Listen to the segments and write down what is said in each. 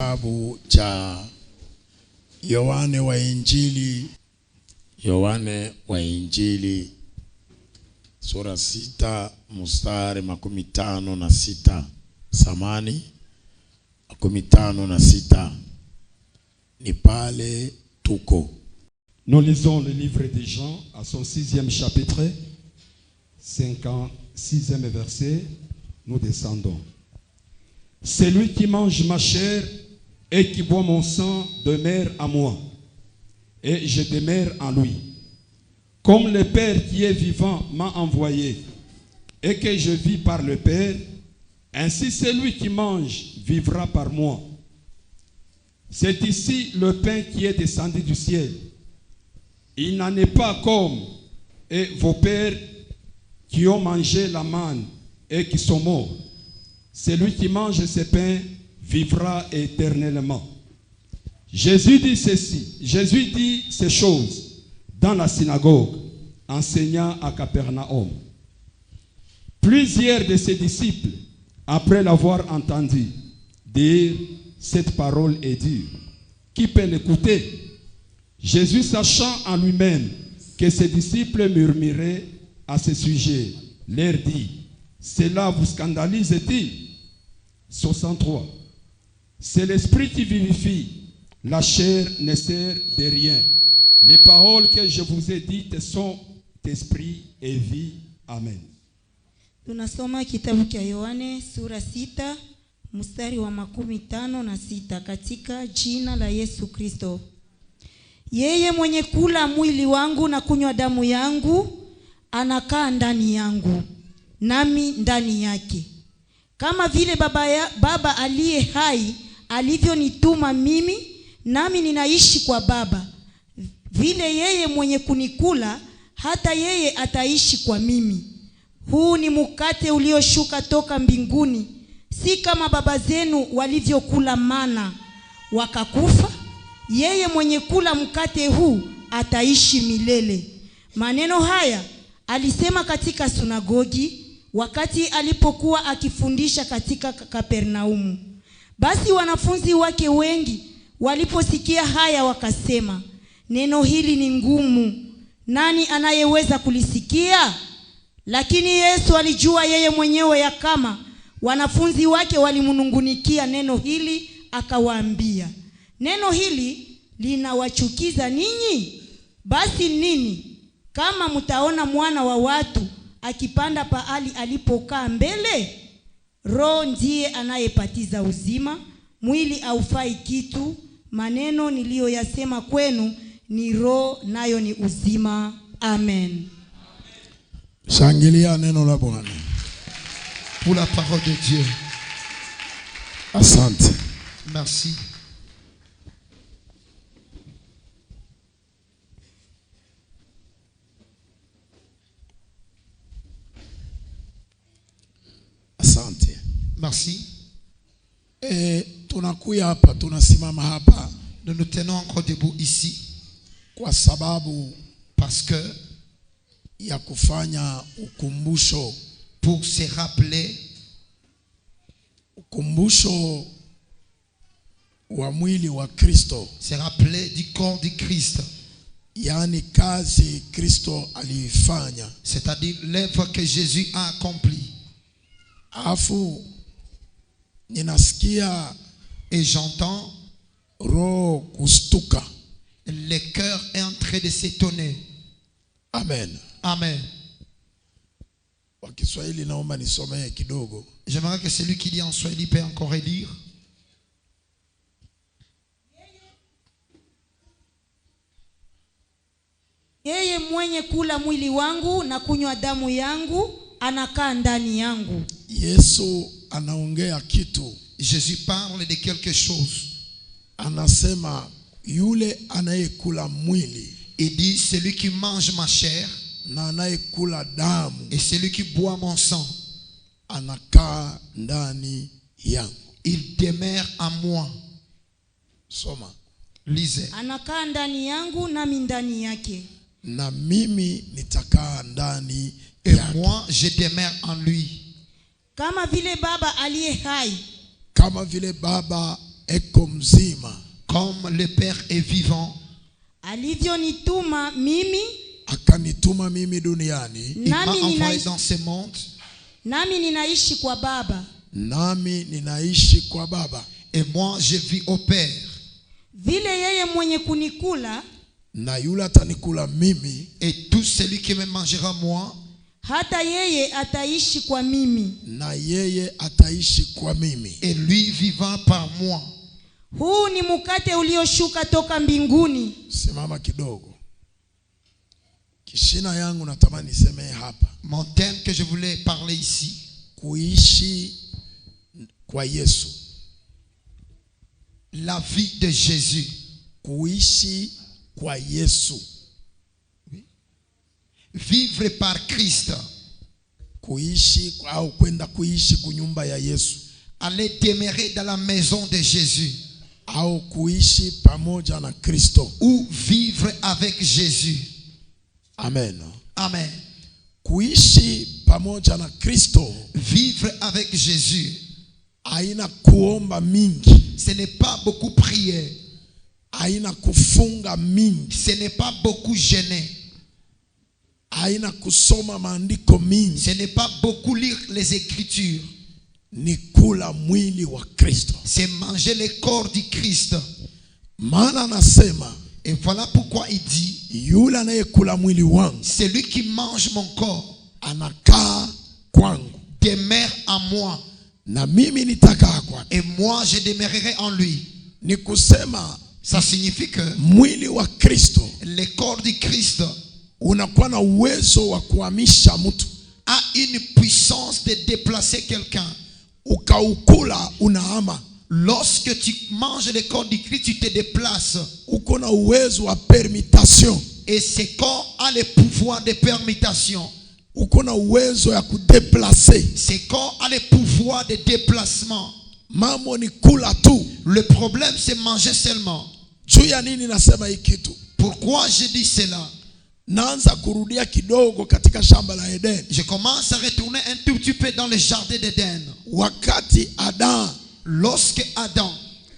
kitabu cha Yohane wa Injili sura 6 mstari 56. Samani 56 ni pale tuko. Nous lisons le livre de Jean à son 6e chapitre, 56e verset. Nous descendons. Celui qui mange ma chair et qui boit mon sang demeure en moi, et je demeure en lui. Comme le Père qui est vivant m'a envoyé, et que je vis par le Père, ainsi celui qui mange vivra par moi. C'est ici le pain qui est descendu du ciel. Il n'en est pas comme vos pères qui ont mangé la manne et qui sont morts. Celui qui mange ce pain vivra éternellement. Jésus dit ces choses dans la synagogue, enseignant à Capernaum. Plusieurs de ses disciples, après l'avoir entendu dire cette parole est dure, qui peut l'écouter? Jésus, sachant en lui-même que ses disciples murmuraient à ce sujet, leur dit: cela vous scandalise-t-il? 63. C'est l'esprit qui vivifie, la chair ne sert de rien. Les paroles que je vous ai dites sont esprit et vie. Amen. Tunasoma kitabu cha Yohane sura 6 mstari wa 56 katika jina la Yesu Kristo. Yeye mwenye kula mwili wangu na kunywa damu yangu anakaa ndani yangu, nami ndani yake. Kama vile Baba aliye hai alivyonituma mimi, nami ninaishi kwa Baba, vile yeye mwenye kunikula hata yeye ataishi kwa mimi. Huu ni mkate ulioshuka toka mbinguni, si kama baba zenu walivyokula mana wakakufa. Yeye mwenye kula mkate huu ataishi milele. Maneno haya alisema katika sunagogi wakati alipokuwa akifundisha katika Kapernaumu. Basi wanafunzi wake wengi waliposikia haya wakasema, neno hili ni ngumu, nani anayeweza kulisikia? Lakini Yesu alijua yeye mwenyewe ya kama wanafunzi wake walimnungunikia neno hili, akawaambia, neno hili linawachukiza ninyi? Basi nini kama mtaona mwana wa watu akipanda pahali alipokaa mbele? Roho ndiye anayepatiza uzima, mwili haufai kitu. Maneno niliyoyasema kwenu ni roho nayo ni uzima. Amen. Shangilia neno la Bwana. Pour la parole de Dieu. Asante. Merci. Asante. Merci. Tunakuya hapa, tunasimama hapa. Nous nous tenons encore debout ici. Kwa sababu parce que ya kufanya ukumbusho, pour se rappeler ukumbusho wa mwili wa Kristo, se rappeler du corps de Christ. Yani kazi Kristo aliifanya, c'est-à-dire l'œuvre que Jésus a accomplie. Afu ninasikia et j'entends roho kustuka. Le cœur est en train de s'étonner. Amen. Amen. Kwa Kiswahili naomba nisomee kidogo. J'aimerais que celui qui lit en Swahili peut encore lire. Yeye mwenye kula mwili wangu na kunywa damu yangu anakaa ndani yangu. Yesu anaongea kitu. Jésus parle de quelque chose. Anasema yule anayekula mwili, il dit celui qui mange ma chair na anayekula damu, et celui qui boit mon sang, anakaa ndani yangu. Il demeure en moi. Soma. Lisez. Anakaa ndani yangu nami ndani yake. Na mimi nitakaa ndani et yake. Moi je demeure en lui. Kama vile Baba aliye hai, kama vile Baba eko mzima, comme le Père est vivant, alivyonituma mimi, akanituma mimi duniani, il m'a nami envoyé ninaishi, dans ce monde, nami ninaishi kwa Baba. nami ninaishi kwa Baba, et moi je vis au Père. Vile yeye mwenye kunikula, na yule atanikula mimi, Et tout celui qui me mangera moi, hata yeye ataishi kwa mimi. na yeye ataishi kwa mimi. et lui vivant par moi. Huu ni mkate ulioshuka toka mbinguni. Simama kidogo. Kishina yangu natamani niseme hapa. Mon thème que je voulais parler ici, Kuishi kwa Yesu. la vie de Jésus. Kuishi kwa Yesu. Vivre par Christ. Kuishi au kwenda kuishi kunyumba ya Yesu. Aller demeurer dans la maison de Jésus. Au kuishi pamoja na Kristo. Ou vivre avec Jésus. Amen. Amen. Kuishi pamoja na Kristo Vivre avec Jésus, haina kuomba mingi, ce n'est pas beaucoup prier, haina kufunga mingi, ce n'est pas beaucoup jeûner, haina kusoma maandiko mingi, ce n'est pas beaucoup lire les Écritures, ni kula mwili wa Kristo. c'est manger le corps du Christ. Maana anasema Et voilà pourquoi il dit, yule anayekula mwili wangu celui qui mange mon corps anakaa kwangu demeure en moi, na mimi nitakaa kwake. et moi je demeurerai en lui. Ni kusema Ça signifie que mwili wa Kristo le corps du Christ unakuwa na uwezo wa kuhamisha mtu, a une puissance de déplacer quelqu'un. ukaukula unahama. Lorsque tu manges le corps du Christ, tu te déplaces. Uko na uwezo wa permutation, Et ce corps a le pouvoir de permutation. uko na uwezo ya kudeplace. Ce corps a le pouvoir de déplacement. Mambo ni kula tu. Le problème, c'est manger seulement. Juu ya nini nasema hii kitu? Pourquoi je dis cela? Naanza kurudia kidogo katika shamba la Eden. Je commence à retourner un tout petit peu dans le jardin d'Éden. Wakati Adam Lorsque Adam,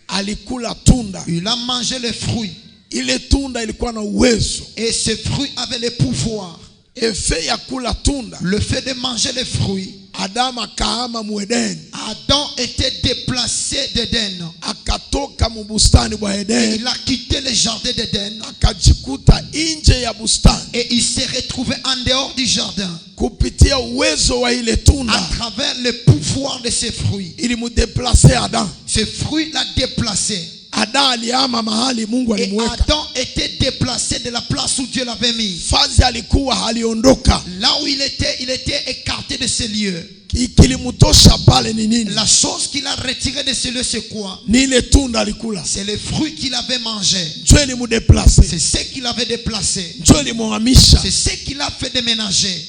alikula tunda, il a mangé le fruit, ile tunda ilikuwa na uwezo. et ce fruit avait le pouvoir. Efe ya kula tunda, Le fait de manger le fruit, Adam akahama muedeni, Adam était déplacé d'Éden. akatoka mubustani bwa Et Edeni, il a quitté le jardin d'Éden. akajikuta nje ya bustani Et il s'est retrouvé en dehors du jardin. kupitia uwezo wa ile À tunda. travers le pouvoir de ce fruit. Ilimudeplace Adam. Ce fruit l'a déplacé. Adam alihama mahali Mungu Et alimweka. Adam était déplacé de la place où Dieu l'avait mis. Fazi alikuwa haliondoka. Là où il était écarté de ce lieu. Kilimutosha pale ni nini? La chose qu'il a retirée de ce lieu, c'est quoi? Ni ile tunda alikula. C'est le fruit qu'il avait mangé. Njo ilimudeplace. C'est ce qu'il avait déplacé. Njo ilimuhamisha. C'est ce qu'il a fait déménager.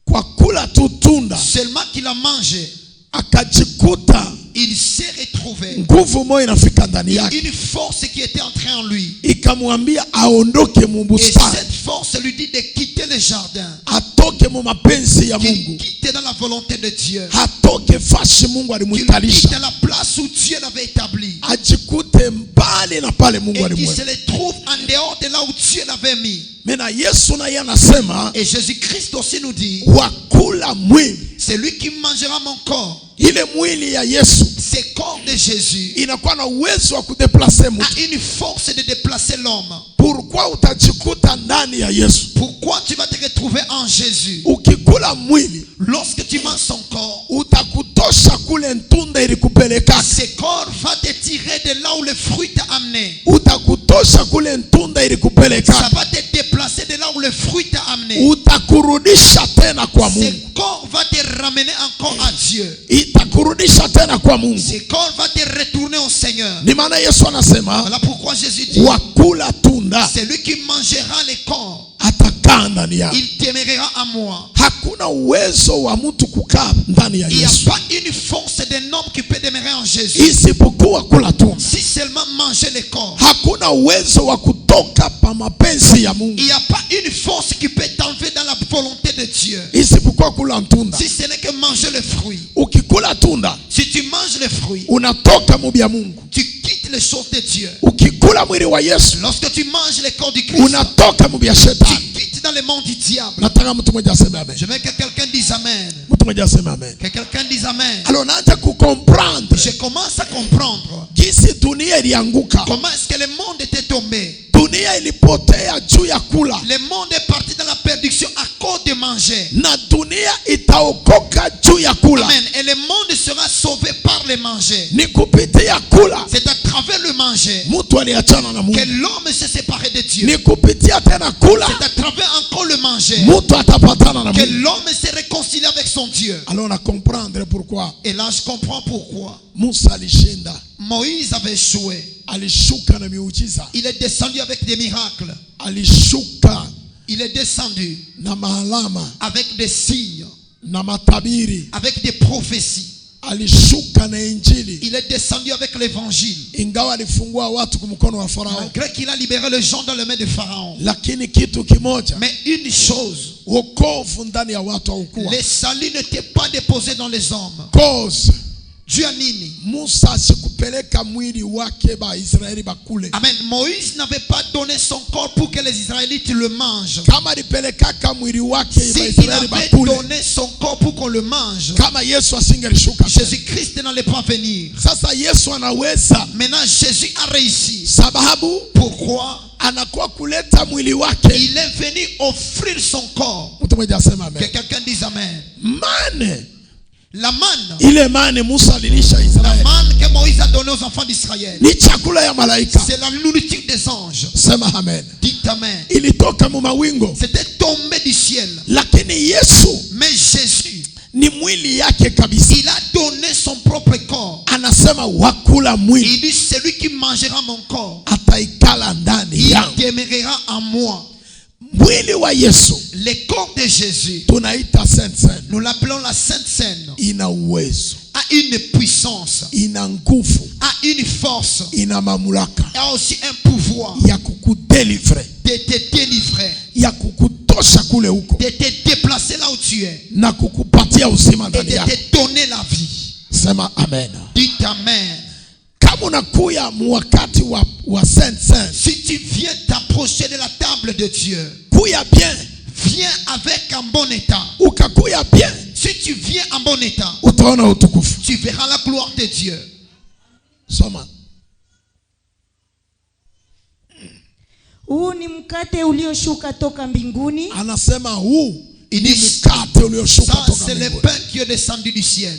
Kwa kula tu tunda, Seulement qu'il a mangé, akajikuta il s'est retrouvé. nguvu moja inafika ndani yake, Une force qui était entrée en lui. ikamwambia aondoke mu Et bustani, cette force lui dit de quitter le jardin. atoke mu mapenzi ya Qu'il Mungu, quitte dans la volonté de Dieu. atoke fashi Mungu Qu'il quitte alimwikalisha, la place où Dieu l'avait établi. ajikute mbali na pale Mungu Et qu'il alimweka. se le trouve en dehors de là où Dieu l'avait mis. Mena Yesu naye anasema Et Jésus-Christ aussi nous dit, wakula mwili, c'est lui qui mangera mon corps. ile mwili ya Yesu Ce corps de Jésus inakuwa na uwezo wa kudeplace a mtu. une force de déplacer l'homme. Pourquoi utajikuta ndani ya Yesu? Pourquoi tu vas te retrouver en Jésus? Ukikula mwili Lorsque tu manges son corps, utakutosha kule ntunda ilikupeleka, ce corps va te tirer de là où le fruit t'a amené. utakutosha kule ntunda Ça ilikupeleka, va te déplacer de là où le fruit t'a amené. utakurudisha tena kwa Ce Mungu, corps va te ramener encore à Dieu. itakurudisha tena kwa Mungu. Ce corps va te retourner au Seigneur. Ni maana Yesu anasema Voilà pourquoi Jésus dit, wakula tunda celui qui mangera les corps, atakaa ndani yako. il demeurera à moi. Hakuna uwezo wa mtu kukaa ndani ya Il n'y a Yesu pas une force d'un homme qui peut demeurer en Jésus. isipokuwa kula tunda. Si seulement manger les corps. Hakuna uwezo wa kutoka pa mapenzi ya Mungu Il n'y a pas une force qui peut t'enlever dans la volonté de Dieu. isipokuwa kula tunda. Si ce n'est que manger le fruit. Ukikula tunda Si tu manges le fruit, détruit. unatoka mu bya Mungu. Tu quittes les choses de Dieu. Ukikula mwili wa Yesu, Lorsque tu manges le corps du Christ, unatoka mu bya tu shetani. quittes dans le monde du diable. Nataka mtu mmoja aseme amen. Je veux que quelqu'un dise Amen. Mtu mmoja aseme amen. Que quelqu'un dise Amen. Alors naanza kukomprendre Je commence à comprendre jinsi dunia ilianguka. comment est-ce que le monde était tombé. Dunia ilipotea juu ya kula, Le monde est parti dans la perdition à cause de manger. na dunia itaokoka juu ya kula. Amen. Et le monde sera sauvé par le manger. Ni kupitia kula C'est à travers le manger mtu aliachana na que Mungu. l'homme s'est séparé de Dieu. Ni kupitia tena kula C'est à travers encore le manger mtu atapatana na que Mungu. l'homme s'est réconcilié avec son Dieu. Alors on a comprendre pourquoi Et là, je comprends pourquoi. Musa alishinda, Moïse avait échoué. alishuka na miujiza, Il est descendu avec des miracles. alishuka Il est descendu na maalama avec des signes, na matabiri, avec des prophéties. alishuka na injili, Il est descendu avec l'évangile. ingawa alifungua watu kumkono wa Farao. Malgré qu'il a libéré les gens dans les mains de Pharaon. Lakini kitu kimoja, Mais une chose, wokovu ndani ya watu haukuwa. les saluts n'étaient pas déposés dans les hommes. Cause Dieu a nini. Musa asikupeleka mwili wake ba Israeli bakule. Amen. Moïse n'avait pas donné son corps pour que les Israélites le mangent. Kama alipelekaka mwili wake ba S'il Israeli avait bakule, donné son corps pour qu'on le mange, kama Yesu asingelishuka. Jésus-Christ n'allait pas venir. Sasa Yesu anaweza, Maintenant, Jésus a réussi. sababu Pourquoi? anakuwa kuleta mwili wake. Il est venu offrir son corps. Mtu mmoja asema Que amen. quelqu'un dise Amen. Mane, La manne. ile mane Musa alilisha La Israeli manne que Moïse a donnée aux enfants d'Israël. ni chakula ya malaika. C'est la nourriture des anges. Sema amen. Dites Amen. Ilitoka mu mawingo, C'était tombé du ciel. lakini Yesu Mais Jésus, ni mwili yake kabisa. il a donné son propre corps. Anasema wakula mwili Il dit, celui qui mangera mon corps, ataikala ndani il yangu. demeurera en moi. Mwili wa Yesu Le corps de Jésus, tunaita Sainte Seine, nous l'appelons la Sainte Seine, ina uwezo, a une puissance, ina nguvu, a une force, ina mamlaka a aussi un pouvoir ya kukudelivre, de te délivrer, ya kukutosha kule huko de te déplacer là où tu es na kukupatia uzima et ndani de yako. te donner la vie. Sema amen. Dites Amen. Kama unakuya wakati wa Sainte Seine, Si tu viens t'approcher de la table de Dieu, kuya bien, viens avec un bon état. ukakuya bien, Si tu viens en bon état, utaona utukufu. tu verras la gloire de Dieu. Soma. Huu ni mkate ulioshuka toka mbinguni, Anasema huu Il ni dit, mkate ulioshuka ça toka c'est le mbinguni. pain qui est descendu du ciel.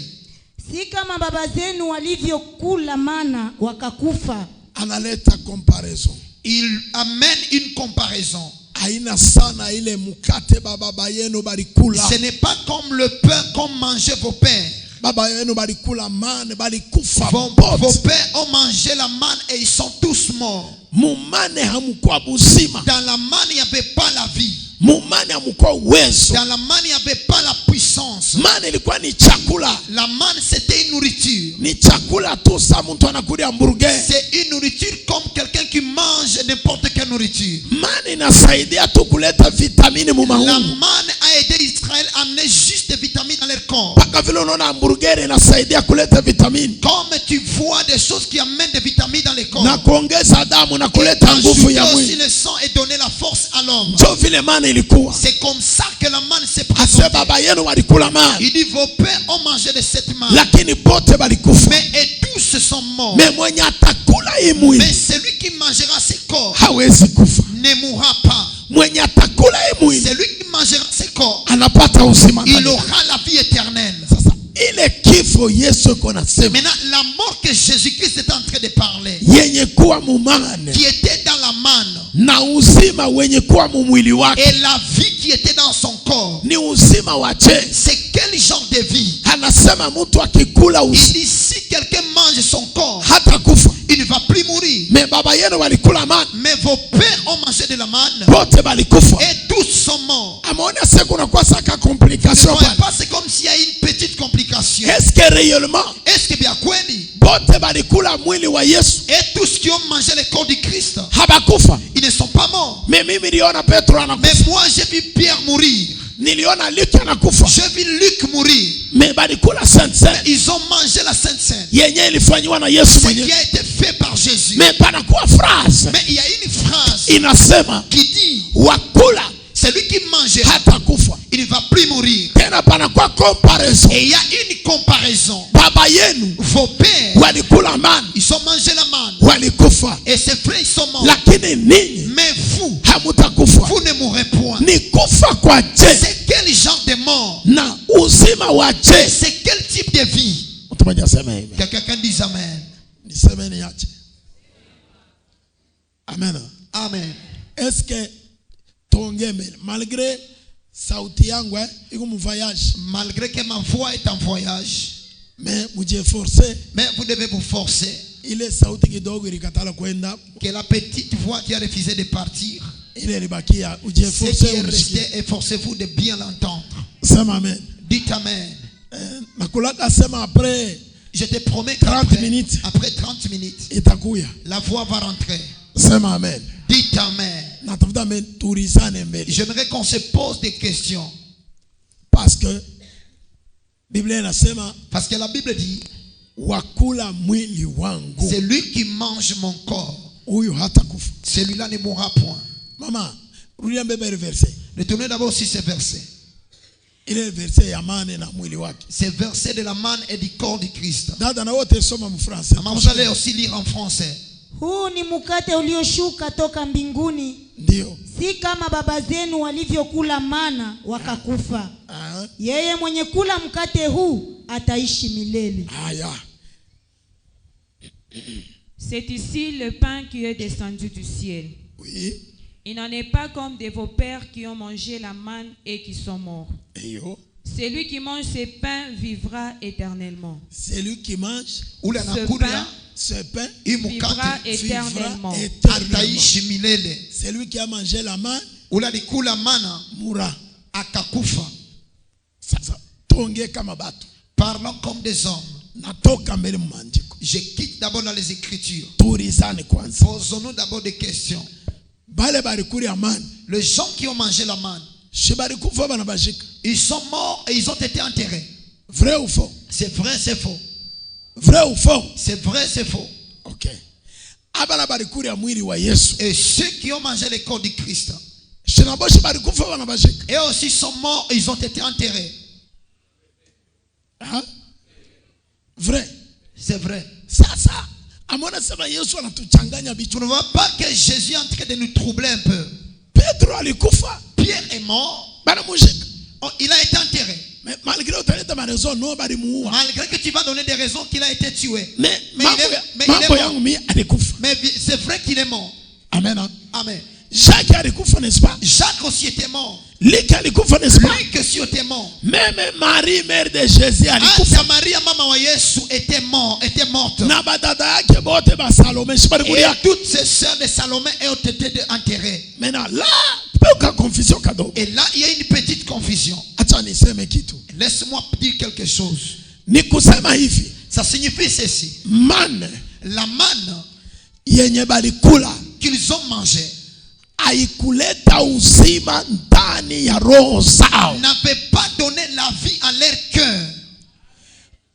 si kama baba zenu walivyokula mana wakakufa. Analeta comparaison. Il amène une comparaison. Haina sana ile mkate baba yenu balikula. Ce n'est pas comme le pain qu'ont mangé vos pères. Baba yenu balikula mane balikufa Vos bote. pères ont mangé la manne et ils sont tous morts. Mumane hamukwa buzima. Dans la manne, il n'y avait pas la vie. Mumane hamukwa uwezo. Dans la manne, il n'y avait pas la puissance. Mane ilikuwa ni chakula. La manne, c'était une nourriture. Ni chakula tu sa mtu anakulia hamburger. C'est une nourriture comme quelqu'un qui mange n'importe quelle nourriture. Mane inasaidia tu kuleta vitamini mu La mahungu. manne a aidé Israël à amener juste des vitamines dans leur corps. Paka vile unaona hamburger inasaidia kuleta vitamini Comme tu vois des choses qui amènent des vitamines dans les corps. na kuongeza damu na Et kuleta nguvu ajouter ya aussi mwili. le sang et donner la force à l'homme. Ndio vile mane ilikuwa. C'est comme ça que la manne s'est Ase présentée. baba yenu walikula mane, Il dit vos pères ont mangé de cette manne. lakini bote balikufa. Mais et tous sont morts. Me mwenye atakula hii mwili Mais celui qui mangera ses corps hawezi kufa. ne mourra pas. Mwenye atakula hii mwili Celui qui mangera ses corps, anapata uzima il ndani. aura la vie éternelle. Sasa ile kifo Yesu iko nasema Maintenant, la mort que Jésus-Christ est en train de parler, yenye kuwa mumane qui était dans la manne, na uzima wenye kuwa mumwili wake et la vie qui était dans son corps, ni uzima wa je. c'est quel genre de vie? Anasema mtu akikula Il dit si quelqu'un mange son corps, hata kufa. il ne va plus mourir. Me baba yenu walikula mane, Mais vos pères ont mangé de la manne bote balikufa. et tous sont morts. Ameona se kuna kwa saka Ne complication voyez pale. pas, c'est comme s'il y a une petite complication. Est-ce que réellement Est-ce que bien kweli? bote balikula mwili wa Yesu Et tous qui ont mangé le corps du Christ, habakufa? ils ne sont pas morts. Me mimi niliona Petro Mais anakufa, moi, j'ai vu Pierre mourir. niliona Luke anakufa. J'ai vu Luc mourir. Me balikula Sainte Seine Ils ont mangé la Sainte Seine. yenye ilifanywa na Yesu Ce mwenyewe. qui a été fait par Jésus. Mais panakuwa phrase Mais il y a une phrase inasema qui dit, wakula celui qui mange, hata kufa. il ne va plus mourir. Tena panakuwa comparison. Et il y a une comparaison. Baba yenu Vos pères, walikula manna, ils ont mangé la manne. walikufa, Et ses frères, ils sont morts. lakini ninyi Mais vous, hamutakufa. vous ne mourrez point. Ni kufa kwa je C'est quel genre de mort? na uzima wa je. C'est quel type de vie? Mtu mmoja aseme hivi. Quelqu'un dit Amen. Niseme niache. Amen. Amen. Est-ce que tongeme malgré sauti yangu iko mu voyage, Malgré que ma voix est en voyage, mais mujieforce mais vous devez vous forcer. ile sauti kidogo ilikatala kwenda, Que la petite voix qui a refusé de partir, ile ilibakia, ce ujieforce qui est unisikie. resté, efforcez-vous de bien l'entendre. Sema amen. Dites Amen. Nakulaka sema après Je te promets 30 minutes. après 30 minutes, itakuya. la voix va rentrer. Sema amen. Dites Amen. Natafuta turizane mbele. J'aimerais qu'on se pose des questions. Parce que Biblia inasema Parce que la Bible dit, wakula mwili wangu celui qui mange mon corps, huyu hata kufa. celui-là ne mourra point. Mama, rudia mbele verset. Retournez d'abord sur ces versets. Ile verset ya mane na mwili wake. Ces versets de la manne et du corps du Christ. Dada na wote soma mu français. Maman, vous allez aussi lire en français. Huu ni mkate ulioshuka toka mbinguni, Ndio. si kama baba zenu walivyokula mana wakakufa. Ah, Yeye mwenye kula mkate huu ataishi milele. haya. C'est ici le pain qui est descendu du ciel. Oui. Il n'en est pas comme de vos pères qui ont mangé la manne et qui sont morts. Eyo. Celui qui mange ce pain vivra éternellement. Celui qui mange Ule Ce anakulia pain ce pain vivra imukate éternellement. éternellement. ataishi milele. Celui qui a mangé la main Ule alikula mana mourra. akakufa. Sasa tonge kama batu. Parlons comme des hommes. Natoka mbele mu maandiko. Je quitte d'abord dans les Écritures. Turizane kwanza. Posons-nous d'abord des questions. Bale barikuri amani. Les gens qui ont mangé la manne, Shibari kufa bana bashika. ils sont morts et ils ont été enterrés. Vrai ou faux? C'est vrai, c'est faux. Vrai ou faux? C'est vrai, c'est faux. OK. Abana barikuri ya mwili wa Yesu. Et ceux qui ont mangé le corps du Christ, Shinaboshi barikufa bana bashika. et aussi sont morts et ils ont été enterrés. Hein? Vrai. C'est vrai. Sasa amona sema Yesu anatuchanganya Tu bitu. ne vois pas que Jésus est en train de nous troubler un peu. Pedro alikufa Pierre est mort. bana mushika. Oh, il a été enterré. Mais malgré utaleta marezo no bali muua. Malgré que tu vas donner des raisons qu'il a été tué. Mais Mais mambo il est- ya- mais il est mambo mort. yangu mi alikufa. Mais c'est vrai qu'il est mort. Amen. Hein? Amen. Jacques alikufa n'est-ce pas? Jacques aussi était mort. Luc alikufa n'est-ce pas? Lui aussi était mort. Même Marie mère de Jésus alikufa. Ata Maria mama wa Yesu était morte. Na badada yake bote ba Salome shibari Et kulia. toutes ces sœurs de Salomé ont été enterrées. Maintenant là, peuka confusion kado. Et là, il y a une petite confusion. Acha niseme kitu. Laisse-moi dire quelque chose. Ni kusema hivi, Ça signifie ceci. manne La manne yenye balikula qu'ils ont mangée haikuleta uzima ndani ya roho zao. n'avait pas donné la vie à leur cœur.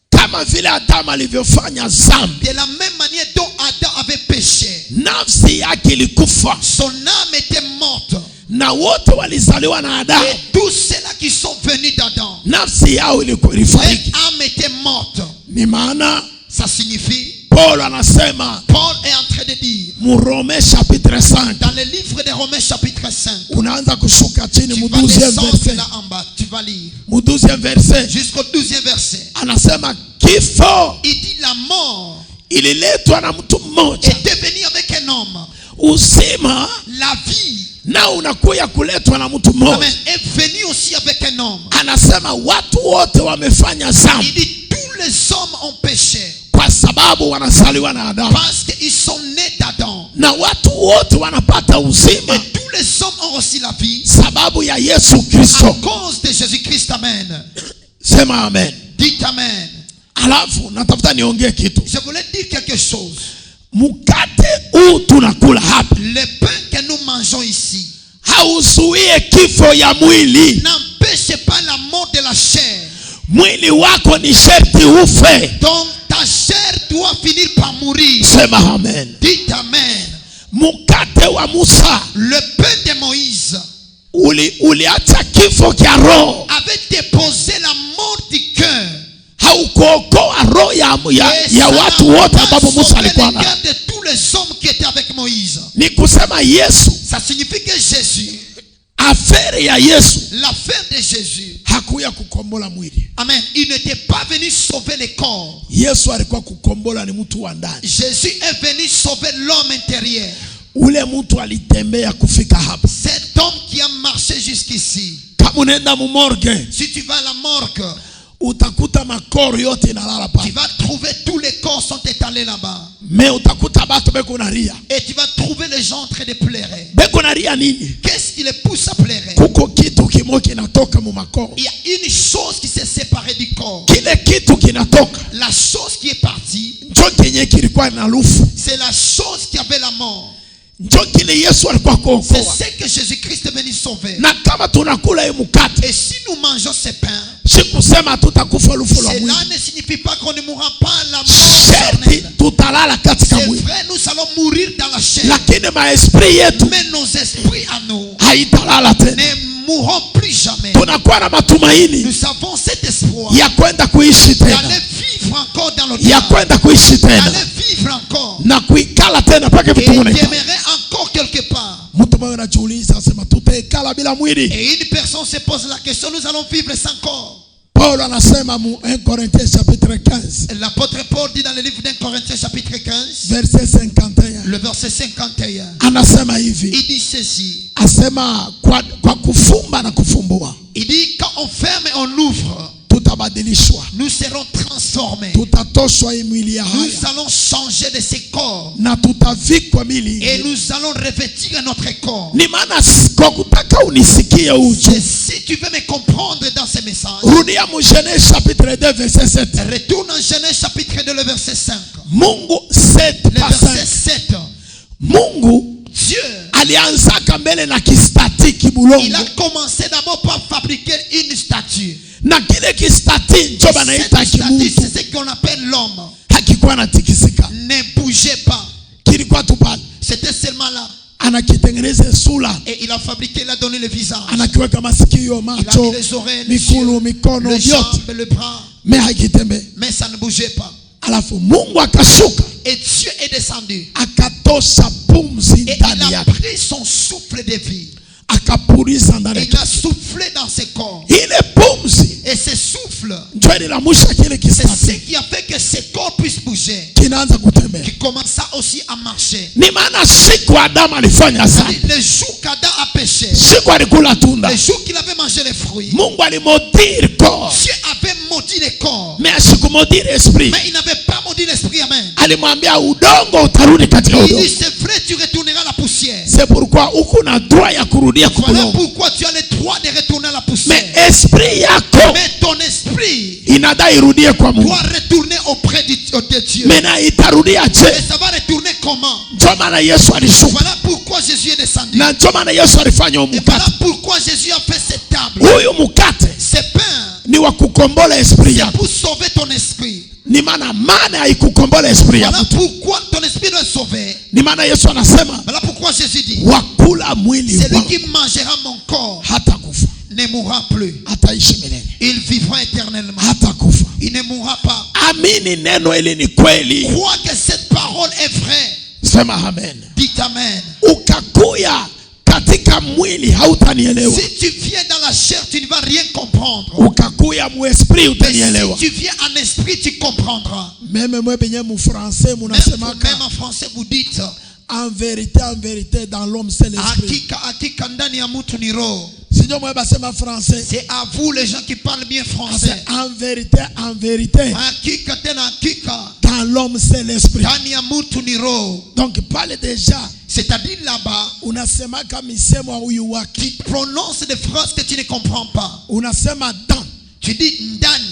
Kama vile Adamu alivyofanya dhambi, De la même manière dont Adam avait péché, nafsi yake ilikufa son âme était morte. na wote walizaliwa na Adamu. Et tous ceux-là qui sont venus d'Adam, Nafsi yao ilifariki. leur âme était morte. Ni maana Ça signifie, Paul anasema Paul est en train de dire, mu Rome chapitre 5, dans le livre de Romains chapitre 5, unaanza kushuka chini tu mu vas 12e descendre verset. là en bas, tu vas lire, Mu 12e verset jusqu'au 12e verset. anasema kifo Il dit la mort ililetwa na mtu mmoja, est devenue avec un homme. uzima La vie, na unakuya kuletwa na mtu mmoja. amen, est venue aussi avec un homme. Anasema watu wote wamefanya Il dhambi dit tous les hommes ont péché kwa sababu wanazaliwa na Adamu, parce qu'ils sont nés d'Adam. na watu wote wanapata uzima Et tous les hommes ont aussi la vie sababu ya Yesu à Kristo. cause de Jésus-Christ. Amen. Sema amen. Dites Amen. Alafu natafuta niongee kitu. Je voulais dire quelque chose. Mkate huu tunakula hapa Le pain que nous mangeons ici hauzuie kifo ya mwili. n'empêche pas la mort de la chair. mwili wako ni sherti ufe. Donc ta chair doit finir par mourir. Sema amen. Dites amen. Mkate wa Musa Le pain de Moïse uliacha kifo cha roho, avait déposé la mort du cœur. haukuokoa roho ya watu wote ambao Musa alikuwa nao. de tous les hommes qui étaient avec Moïse. Ni kusema Yesu, Ça signifie que Jésus, afere ya Yesu l'affaire de Jésus, hakuya kukombola mwili. amen, il n'était pas venu sauver les corps. Yesu alikuwa kukombola ni mtu wa ndani. Jésus est venu sauver l'homme intérieur. Ule mtu alitembea kufika hapa. Cet homme qui a marché jusqu'ici. Kama unaenda mu morgue, Si tu vas à la morgue, utakuta makoro yote inalala tu pale. vas trouver tous les corps sont étalés là-bas. Me utakuta batu beko nalia. Et tu vas trouver les gens en train de pleurer. Beko nalia nini? Qu'est-ce qui les pousse à pleurer? Kuko kitu kimoja kinatoka mu makoro. Il y a une chose qui s'est séparée du corps. Kile kitu kinatoka La chose qui est partie, njo kenye kilikuwa na lufu. c'est la chose qui avait la mort. Njo kile Yesu alikuwa C'est kuokoa. ce que Jésus-Christ est venu sauver. Na kama tunakula hii mkate, Et si nous mangeons ces pains, si kusema tutakufa lufu la mwili. cela ne signifie pas qu'on ne mourra pas la mort Sherti éternelle. tutalala katika C'est mwili. vrai, nous allons mourir dans la chair. Lakini maesprit yetu Mais nos esprits à nous haitalala tena. ne mourront plus jamais. Tunakuwa na matumaini Nous avons cet espoir ya kwenda kuishi tena, d'aller vivre encore dans le ya temps. kwenda kuishi tena D'aller vivre encore. na kuikala tena mpaka Et vitu vinaita. demeurer encore quelque part. Mtu mmoja anajiuliza asema tutaikala bila mwili. Et une personne se pose la question, nous allons vivre sans corps. Paulo anasema mu 1 Corinthiens chapitre 15 L'apôtre Paul dit dans le livre d'un Corinthiens chapitre 15, verset 51, le verset 51, anasema hivi, il dit ceci. asema kwa kufumba na kufumbua Il dit quand on ferme et on ouvre, tutabadilishwa, nous serons transformés. tutatoshwa hii mwili ya Nous haya allons changer de ces corps. na tutavikwa mili. Et nous allons revêtir notre corps. Ni maana kwa kutaka unisikie uje, Et si tu veux me comprendre dans ces messages, rudia mu Genèse chapitre 2 verset 7. retourne en Genèse chapitre 2, le verset 5. Mungu 7 Le pas verset 5. 7. Mungu Dieu, alianzaka mbele na kistati il kibulongo, a commencé d'abord par fabriquer une statue. na kile kistati njo Cette banaita statue, kimuntu, c'est ce qu'on appelle l'homme. hakikuwa natikisika, Ne bougez pas. kilikuwa tu pale. C'était seulement là. Anakitengeneza sura, Et il a fabriqué, il a donné le visage. anakiweka masikio, Il a mis macho, les oreilles, les mikulu, yeux, mikono, les vyote, jambes, le bras. me hakitembe. Mais ça ne bougeait pas. Alafu Mungu akashuka Et Dieu est descendu. akatosha pumzi Et ndani il a yake, pris son souffle de vie. akapuliza ndani Et yake. il a soufflé dans ses corps. Ile pumzi Et ce souffle, njo ililamusha kile c'est ce kistati qui a fait que ses corps puissent bouger. kinaanza kutembea. Qui commença aussi à marcher. Ni maana siku Adamu alifanya sana, Le jour qu'Adam a péché, siku alikula tunda, le jour qu'il avait mangé les fruits, Mungu alimodiri corps, Dieu avait maudit les corps. mais asikumodiri esprit. Mais il n'avait pas maudit l'esprit, amen. Alimwambia udongo utarudi katika Il udongo. dit, c'est vrai, tu retourneras à la poussière. C'est pourquoi uko na droit ya kurudia Voilà kubulongo, pourquoi tu as le droit de retourner à la poussière. mais esprit yako Mais ton esprit inadai irudie kwa Mungu, doit retourner auprès de Dieu. mais na itarudia Et je. ça va retourner comment? Ndio maana Yesu alishuka, Voilà pourquoi Jésus est descendu. na ndio maana Yesu alifanya Et voilà mkate. pourquoi Jésus a fait cette table. Huyu mkate Ce pain, ni wa kukombola esprit c'est yako, pour sauver ton esprit. ni maana maana haikukombola esprit Voilà yako. pourquoi ton esprit doit être sauvé. Ni maana Yesu anasema Voilà pourquoi Jésus dit, wakula mwili celui wangu qui mangera mon corps hata kufa, ne mourra plus. ataishi milele, Il vivra éternellement. hata kufa. Il ne mourra pas. Amini neno hili ni kweli, Crois que cette parole est vraie. sema amen. Dites amen. Ukakuya katika mwili hautanielewa, Si tu viens dans la chair, tu ne vas rien comprendre. ukakuya mu esprit Mais utanielewa. si tu viens en esprit, tu comprendras. Meme mwe penye mu français Même munasemaka en français, vous dites, en vérité dans l'homme c'est l'esprit. hakika ndani ya mtu ni roho. Sinyo mwe basema français, C'est à vous les gens qui parlent bien français. en vérité Hakika tena hakika dans l'homme c'est l'esprit. ndani ya mtu ni roho. Donc pale déjà C'est-à-dire là-bas, unasemaka misemo huyu waki, tu prononces des phrases que tu ne comprends pas. unasema dans Tu dis ndani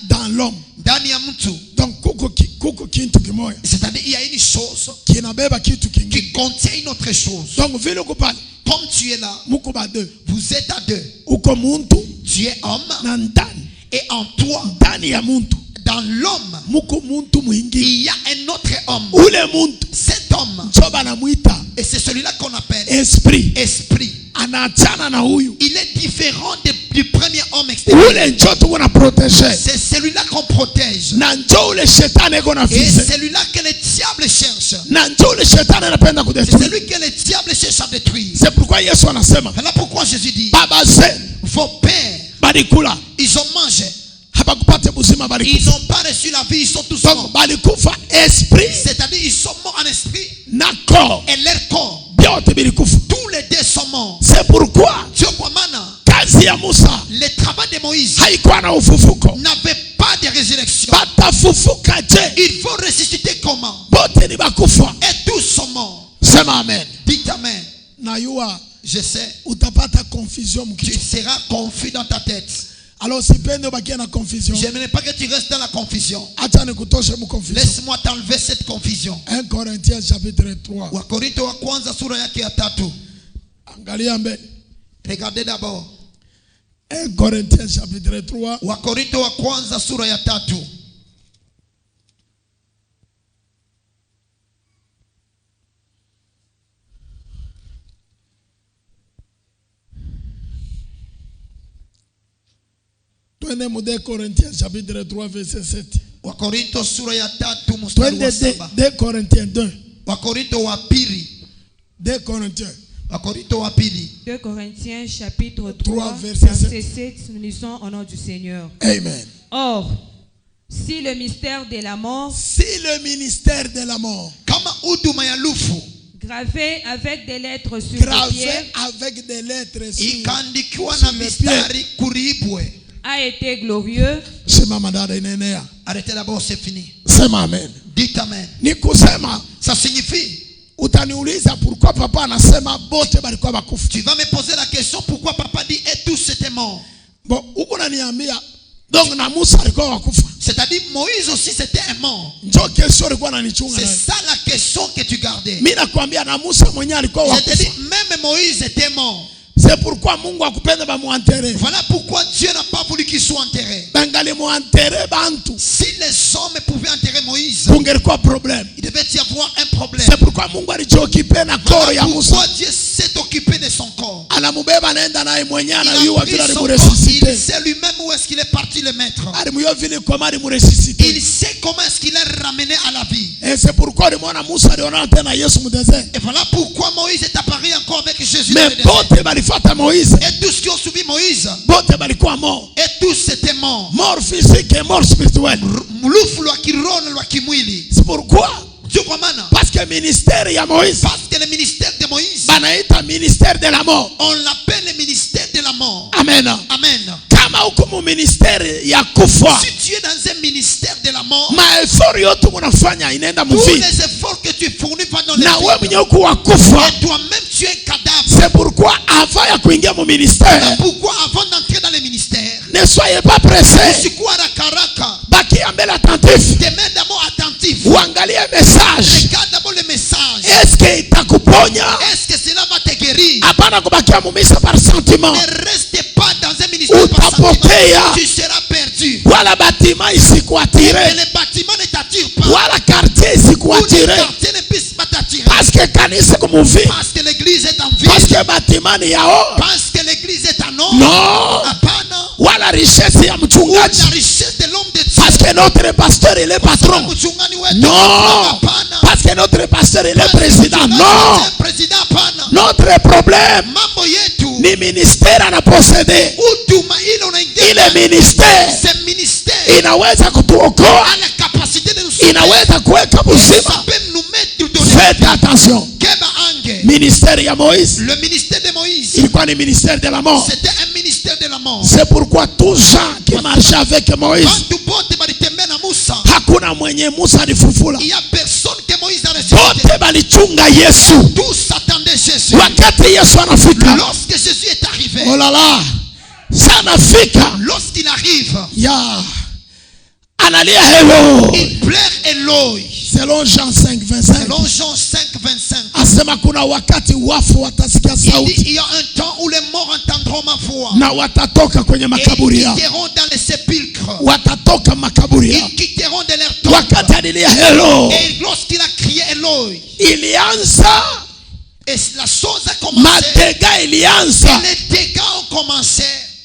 dans l'homme. ndani ya mtu. Donc kuko kintu kimoya C'est-à-dire il y a une chose kinabeba kitu kingine. qui contient une autre chose. Donc vile uko pale Comme tu es là, muko ba deux, vous êtes à deux. uko muntu Tu es homme na ndani Et en toi, ndani ya muntu dans l'homme, muko muntu mwingine. il y a un autre homme. Ule muntu Cet homme, njo banamuita et c'est celui-là qu'on appelle esprit. esprit. Anaachana na huyu. Il est différent du premier homme extérieur. Ule njo tuko na protege. C'est celui-là qu'on protège. Na njo ule shetani eko na Et fize. celui-là que le diable cherche. Na njo ule shetani anapenda C'est kudetruire. celui que le diable cherche à détruire. C'est pourquoi Yesu anasema Voilà pourquoi Jésus dit, baba zenu vos pères, balikula ils ont mangé. habakupata buzima Ils balikufa. n'ont pas reçu la vie, ils sont tous morts. Donc balikufa esprit C'est-à-dire, ils sont morts en esprit na corps. et leur corps. Byote bilikufa. Tous les deux sont morts. C'est pourquoi Dieu, quoi, maintenant, kazi ya Musa le travail de Moïse haikuwa na ufufuko. n'avait pas de résurrection. Batafufuka je? Il faut ressusciter comment? Bote ni bakufa. Et tous sont morts. Sema amen. Dites amen. Na yua Je sais, utapata confusion tu mkichwa. seras confus dans ta tête. Alors sipende ubakie na confusion. Je n'aimerais pas que tu restes dans la confusion. Acha nikutoshe mu confusion. Laisse-moi t'enlever cette confusion. 1 Corinthiens chapitre 3. Wakorintho wa kwanza sura yake ya 3. Angalia mbele. Regardez d'abord. 1 Corinthiens chapitre 3. Wakorintho wa kwanza sura ya 3. Twende mu 2 Corinthiens chapitre 3 verset 7. Wakorintho sura ya 3 mstari wa Twende 7. 2 Corinthiens 2. Wakorintho wa pili. 2 Corinthiens. Wakorintho wa pili. 2 Corinthiens chapitre 3, 3, verset verset 7, nous lisons au nom du Seigneur. Amen. Or, si le mystère de la mort, Si le ministère de la mort, Kama huduma ya lufu gravé avec des lettres sur les gravé pierres, avec des lettres sur ikaandikiwa sur na les mistari kuriibwe. a été glorieux, sema madada inaenea. Arrêtez d'abord, c'est fini. Sema amen. Dites amen. Ni kusema Ça signifie, utaniuliza pourquoi papa anasema bote balikuwa bakufa. tu vas me poser la question pourquoi papa dit et tous étaient morts. Bon, huko naniambia donc na Musa alikuwa wakufa. C'est-à-dire Moïse aussi c'était un mort. Ndio kesho alikuwa ananichunga C'est naye. ça la question que tu gardais. Mimi nakwambia na Musa mwenyewe alikuwa Je te wakufa. dis, même Moïse était mort. C'est pourquoi Mungu akupenda bamuenterre. Voilà pourquoi Dieu n'a pas voulu qu'il soit enterré. Bangali muenterre bantu. Si les hommes pouvaient enterrer Moïse, Kungelikuwa problème. il devait y avoir un problème. C'est pourquoi Mungu alichokipe na koro ya Voilà pourquoi Musa. Dieu s'est occupé de son corps. Anamubeba anaenda naye mwenyewe Il anayua a vile pris son corps, alimuresusite. il sait lui-même où est-ce qu'il est parti le mettre. Alimuyo vile koma alimuresusite. Il sait comment est-ce qu'il est ramené à la vie. Et c'est pourquoi ulimwona Musa aliona tena Yesu mu désert. Et voilà pourquoi Moïse est apparu encore avec Jésus dans Mais le désert. bote balifuata Moïse. Et tous qui ont suivi Moïse, Bote balikuwa mort. et tous étaient morts. Mort physique et mort spirituelle. Lufu lwa kiroho na lwa kimwili. C'est pourquoi Dieu kwa maana, parce que ministère ya Moïse parce que le ministère de Moïse, banaita ministère de la mort. on l'appelle le ministère de la mort. Amen. Amen. Kama uko mu ministère ya kufa, Si tu es dans un ministère de la mort, maefori yote unafanya inaenda tous muvili. les efforts que tu fournis pendant le Na wewe vide, mwenye uko wa kufa. et toi-même tu es un cadavre. C'est pourquoi avant ya kuingia mu ministère, Pourquoi avant d'entrer dans le ministère, ne soyez pas pressés. usikuwa rakaraka, Baki mbele attentif. demeure d'abord attentif. Uangalie message. Regarde d'abord le message. Est-ce que itakuponya? Est-ce que cela va te guérir? Hapana kubakia mumisa par sentiment. Ne reste pas dans un ministère par Utapotea. sentiment. Tu seras perdu. Wala batima Et isikuatire. le bâtiment ne t'attire pas. Wala quartier Ou le isikuatire. quartier ne puisse pas t'attirer. Parce que kanisa kumuvi. Parce que l'église est en vie. Parce que batima ni yao. Parce que l'église est en or. Non. Hapana. Wala richesse ya Ou la mchungaji. richesse de l'homme de Parce Dieu. que notre pasteur il est patron. Mchungani wetu. Non. Hapana. Parce que notre pasteur il est président. Mchungaji Non. wetu président hapana. Notre problème Mambo yetu. ni ministère anaposede. Huduma ile unaingia. Ile ministère Ce ministère inaweza kutuokoa. a la capacité de nous sauver. Inaweza kuweka Ça uzima. peut nous mettre dans Faites attention. Keba ange. Ministère ya Moïse Le ministère de Moïse, ilikuwa ni ministère de la mort. c'était un ministère de la mort. C'est pourquoi tous gens qui marchaient avec Moïse, Bantu bote balitembea na Musa. hakuna mwenye Musa alifufula. Il y a personne que Moïse a ressuscité. Bote balichunga Yesu. Tous attendaient Jésus. Wakati Yesu anafika, Lorsque Jésus est arrivé, oh là là, sana fika lorsqu'il arrive, ya analia hello. il pleure Eloi. Selon Jean 5:25, Selon Jean 5, 25, asema kuna wakati wafu watasikia il dit sauti il y a un temps où les morts entendront ma voix. foi. na watatoka kwenye Et makaburi ils yao, quitteront dans les sépulcres. watatoka makaburi yao. Ils quitteront de leur tombe. Wakati alilia hello, Et lorsqu'il a crié Eloi, ilianza et la chose a commencé. matega, Et ilianza les dégâts ont commencé.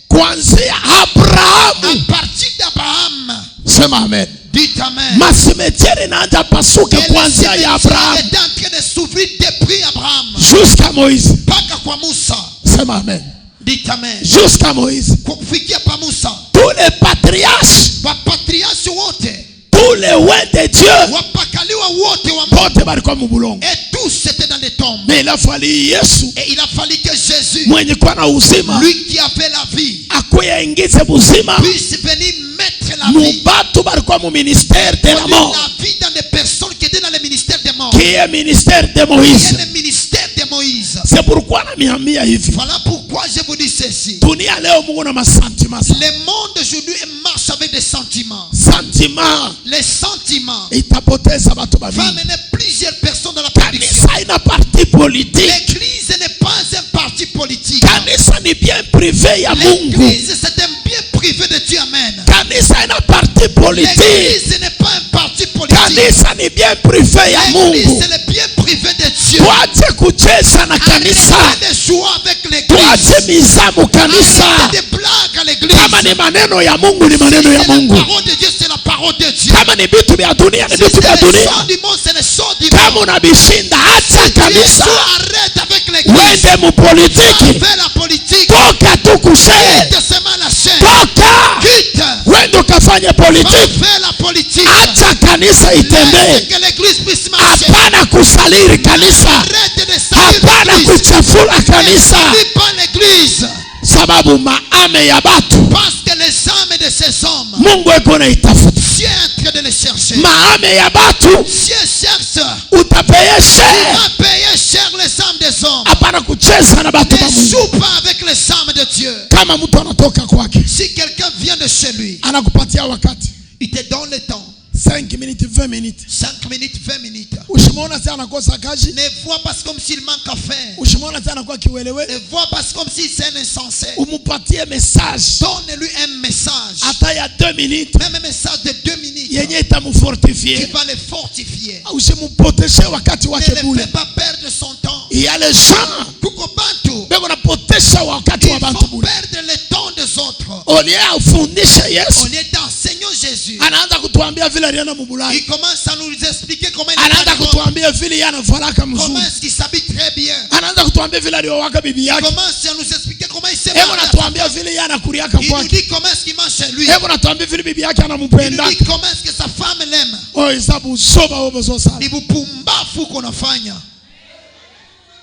kuanzia À Abrahamu. partir d'Abraham. Sema amen. Dites Amen. Masimetieri inaanza pasuka Et le kuanzia ya cimetière Abrahamu est en train de s'ouvrir depuis Abraham. jusqu'à Moïse. Mpaka kwa Musa. Sema amen. Dites Amen. Jusqu'à Moïse. Kufikia pa Musa. Tous les patriarches, Wapatriarche wote. tous les rois de Dieu, Wapakaliwa wote wa Mungu. pote balikuwa mubulongo. Et tous étaient dans les tombes. Mais il a fallu Yesu Et il a fallu que Jésus, mwenye kuwa na uzima lui qui avait la vie, akuye aingize buzima puisse venir mettre la vie. mubatu balikuwa mu ministère de la mort, La vie dans des personnes qui étaient dans le ministère des morts. qui est ministère de Qui est Moïse. le ministère de Moïse. C'est pourquoi namiambia hivi, Voilà pourquoi je vous dis ceci. dunia leo Mungu na masentima sana. Le monde d'aujourd'hui marche avec des sentiments. Sentima Les sentiments itapoteza watu va bamingi. amener plusieurs personnes dans la perdition. Kanisa ina parti politique. L'église n'est pas un parti politique. Kanisa ni bien privé ya Mungu. L'église c'est un bien privé de Dieu. Amen. Kanisa ina parti politique. L'église n'est pas un parti politique. Kanisa ni bien privé ya L'église Mungu. c'est le bien privé de Dieu. Tuache kucheza na kanisa, Arrêtez de jouer avec l'église. tuache mizamu kanisa. Arrêtez de blagues à l'église. Kama ni maneno ya Mungu ni maneno ya C'est la Mungu. parole de Dieu, c'est la parole de Dieu. Kama ni vitu vya dunia ni Si vitu vya c'est le dunia. sort du monde, c'est le sort du Kama monde. unabishinda acha kanisa, Arrête avec l'église. wende mupolitiki, Fais la politique. toka tu kushe, Quitte seulement la chaîne. toka Quitte. wende ukafanye politiki. Fais la politique. Acha kanisa Laisse itembee, que l'église puisse marcher. hapana kusaliri kanisa, Arrête de salir hapana l'église. kuchafula Ne kanisa, salis pas l'église. sababu maame ya batu Parce que les âmes de ces hommes, Mungu eko na itafuta. Dieu est en train de les chercher. Maame ya batu Dieu cherche. utapeyeshe, Il va payer cher les âmes des hommes. hapana kucheza na batu ba Ne Mungu. joue pas avec les âmes de Dieu. Kama mtu anatoka kwake Si quelqu'un vient de chez lui, anakupatia wakati il te donne le temps. 5 minutes 20 minutes, 5 minutes, 20 minutes. ushimona sasa anakosa kazi, Ne vois pas comme s'il manque à faire. ushimona sasa anakuwa kiwelewe, Ne vois pas comme s'il c'est un insensé. umupatie message Donne-lui un message. hata ya 2 minutes Même un message de 2 minutes yenye qui itamfortifie. va le fortifier. Usimupoteshe wakati Ne wake le bule. fais pas perdre son temps. Il y a les gens Kuko bantu, beko napotesha wakati wa ils bantu vont bule. perdre le temps des autres. Olie afundishe Au Yesu, lieu d'enseigner Jésus, anaanza kutuambia vile alienda mubulani, il commence à nous expliquer comment il anaanza est kutuambia vile yana faraka comment mzuri, est-ce qu'il s'habille très bien. anaanza kutuambia vile aliowaka bibi Il yake, commence à nous expliquer comment il s'est hebu marié. natuambia vile yana kuriaka Il nous kwake, dit comment est-ce qu'il mange chez lui. hebu natuambia vile bibi yake Il nous anampenda. dit comment est-ce que sa femme l'aime. Oh, hesabu zoba wewe zo sana, Ni bupumbafu kunafanya.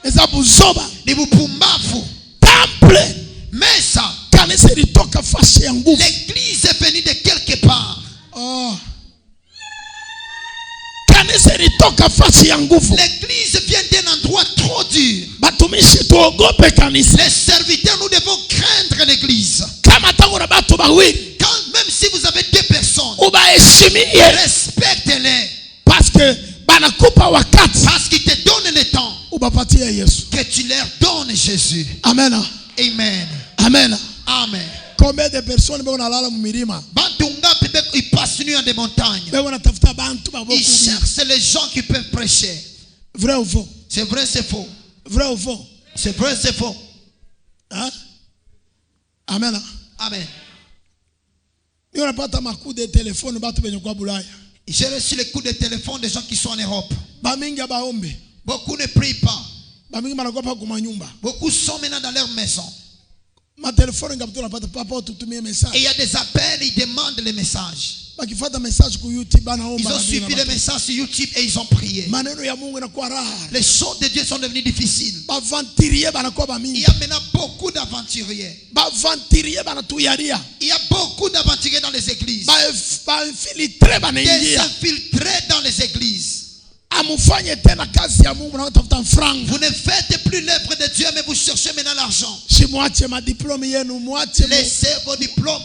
hesabu zoba. Ni bupumbafu. Temple Mais ça, kanisa ilitoka fasi ya nguvu. l'église est venue de quelque part. Oh. Kanisa ilitoka fasi ya nguvu. L'église vient d'un endroit trop dur. Batumishi tuogope kanisa. Les serviteurs, nous devons craindre l'église. Kama tangu na batu bawili Quand, même si vous avez 2 personnes, ubaheshimie, respectez-les. parce que banakupa wakati, Parce qu'ils te donnent le temps. ubapatie Yesu. Que tu leur donnes Jésus. Amen. Amen. Amen. Amen. Combien de personnes beko nalala mu milima, Bantu ngapi ils passent nuit en des montagnes. beko natafuta bantu Ils baboku. cherchent les gens qui peuvent prêcher. Vrai ou faux? C'est vrai, c'est faux. Vrai ou faux? C'est vrai, c'est faux. Hein? Amen. Amen. Ni unapata maku de telefone batu benye kwa Bulaya. J'ai reçu les coups de téléphone des gens qui sont en Europe. Bamingi baombe. Beaucoup ne prient pas. Bamingi banakopa kuma nyumba. Beaucoup sont maintenant dans leur maison. Ma telefone ngapi tunapata papa ututumie message. Et il y a des appels, ils demandent les messages. Bakifuata message ku YouTube Ils banaomba. ont suivi les messages sur YouTube et ils ont prié. Maneno ya Mungu inakuwa rare. Les choses de Dieu sont devenues difficiles. Bavantirier banakuwa Il bamingi. y a maintenant beaucoup d'aventuriers. Bavantirier banatuyaria. Il y a beaucoup d'aventuriers dans les églises. Bainfiltre Des banaingia. infiltrés dans les églises. Amufanye tena kazi ya Mungu na utafuta franga. Vous ne faites plus l'œuvre de Dieu, mais vous cherchez maintenant l'argent. Si muache madiplome yenu, muache Laissez vos diplômes.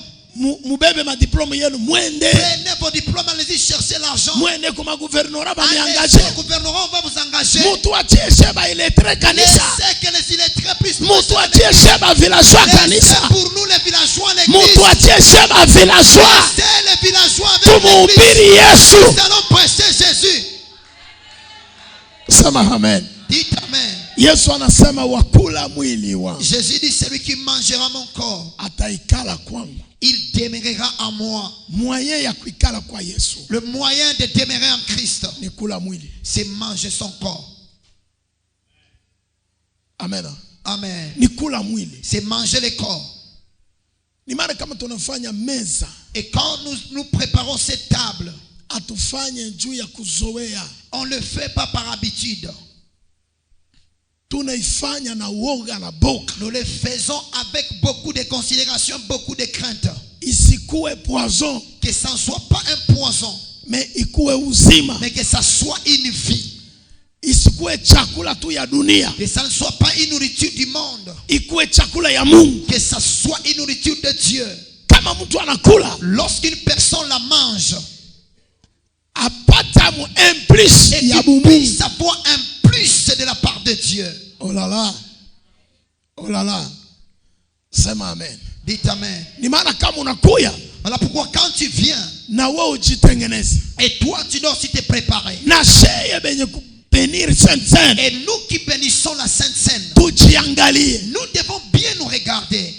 mubebe madiplome yenu, mwende. Prenez vos diplômes, allez-y chercher l'argent. Mwende kuma guvernora Allez baniangaje. au gouvernement, on va vous engager. Mutu achie sheba iletre kanisa. Laissez que les illettrés plus proche. Mutu atie sheba villageois Laissez kanisa. pour nous les villageois l'église. Mutu atie sheba villageois. Laissez les villageois avec l'église. Tumuhubiri Yesu. Nous allons prêcher Jésus. Sema amen. Dites amen. Yesu anasema wakula mwili wangu Jésus dit, celui qui mangera mon corps, ataikala kwangu. il demeurera en moi. Moyen ya kuikala kwa Yesu Le moyen de demeurer en Christ, ni kula mwili. c'est manger son corps. Amen. Amen. Ni kula mwili. C'est manger le corps. Ni maana kama tunafanya meza, Et quand nous préparons cette table, atufanye juu ya kuzoea. on ne le fait pas par habitude. Tunaifanya na uoga na boka. Nous le faisons avec beaucoup de considération, beaucoup de crainte. Isikuwe poison, Que ça ne soit pas un poison, mais ikuwe uzima. mais que ça soit une vie. Isikuwe chakula tu ya dunia, Que ça ne soit pas une nourriture du monde, ikuwe chakula ya Mungu. que ça soit une nourriture de Dieu. Kama mtu anakula Lorsqu'une personne la mange, apata mu un plus et ya qu'il bumungu. puisse avoir un plus de la part de Dieu. Oh là là. Oh là là. Sema amen. Dites amen. Ni maana kama unakuya Voilà pourquoi quand tu viens, na wewe ujitengeneze. et toi tu dois aussi te préparer. Na sheye benye kubenir sen. Et nous qui bénissons la Sainte Seine, Tujiangalie. nous devons bien nous regarder.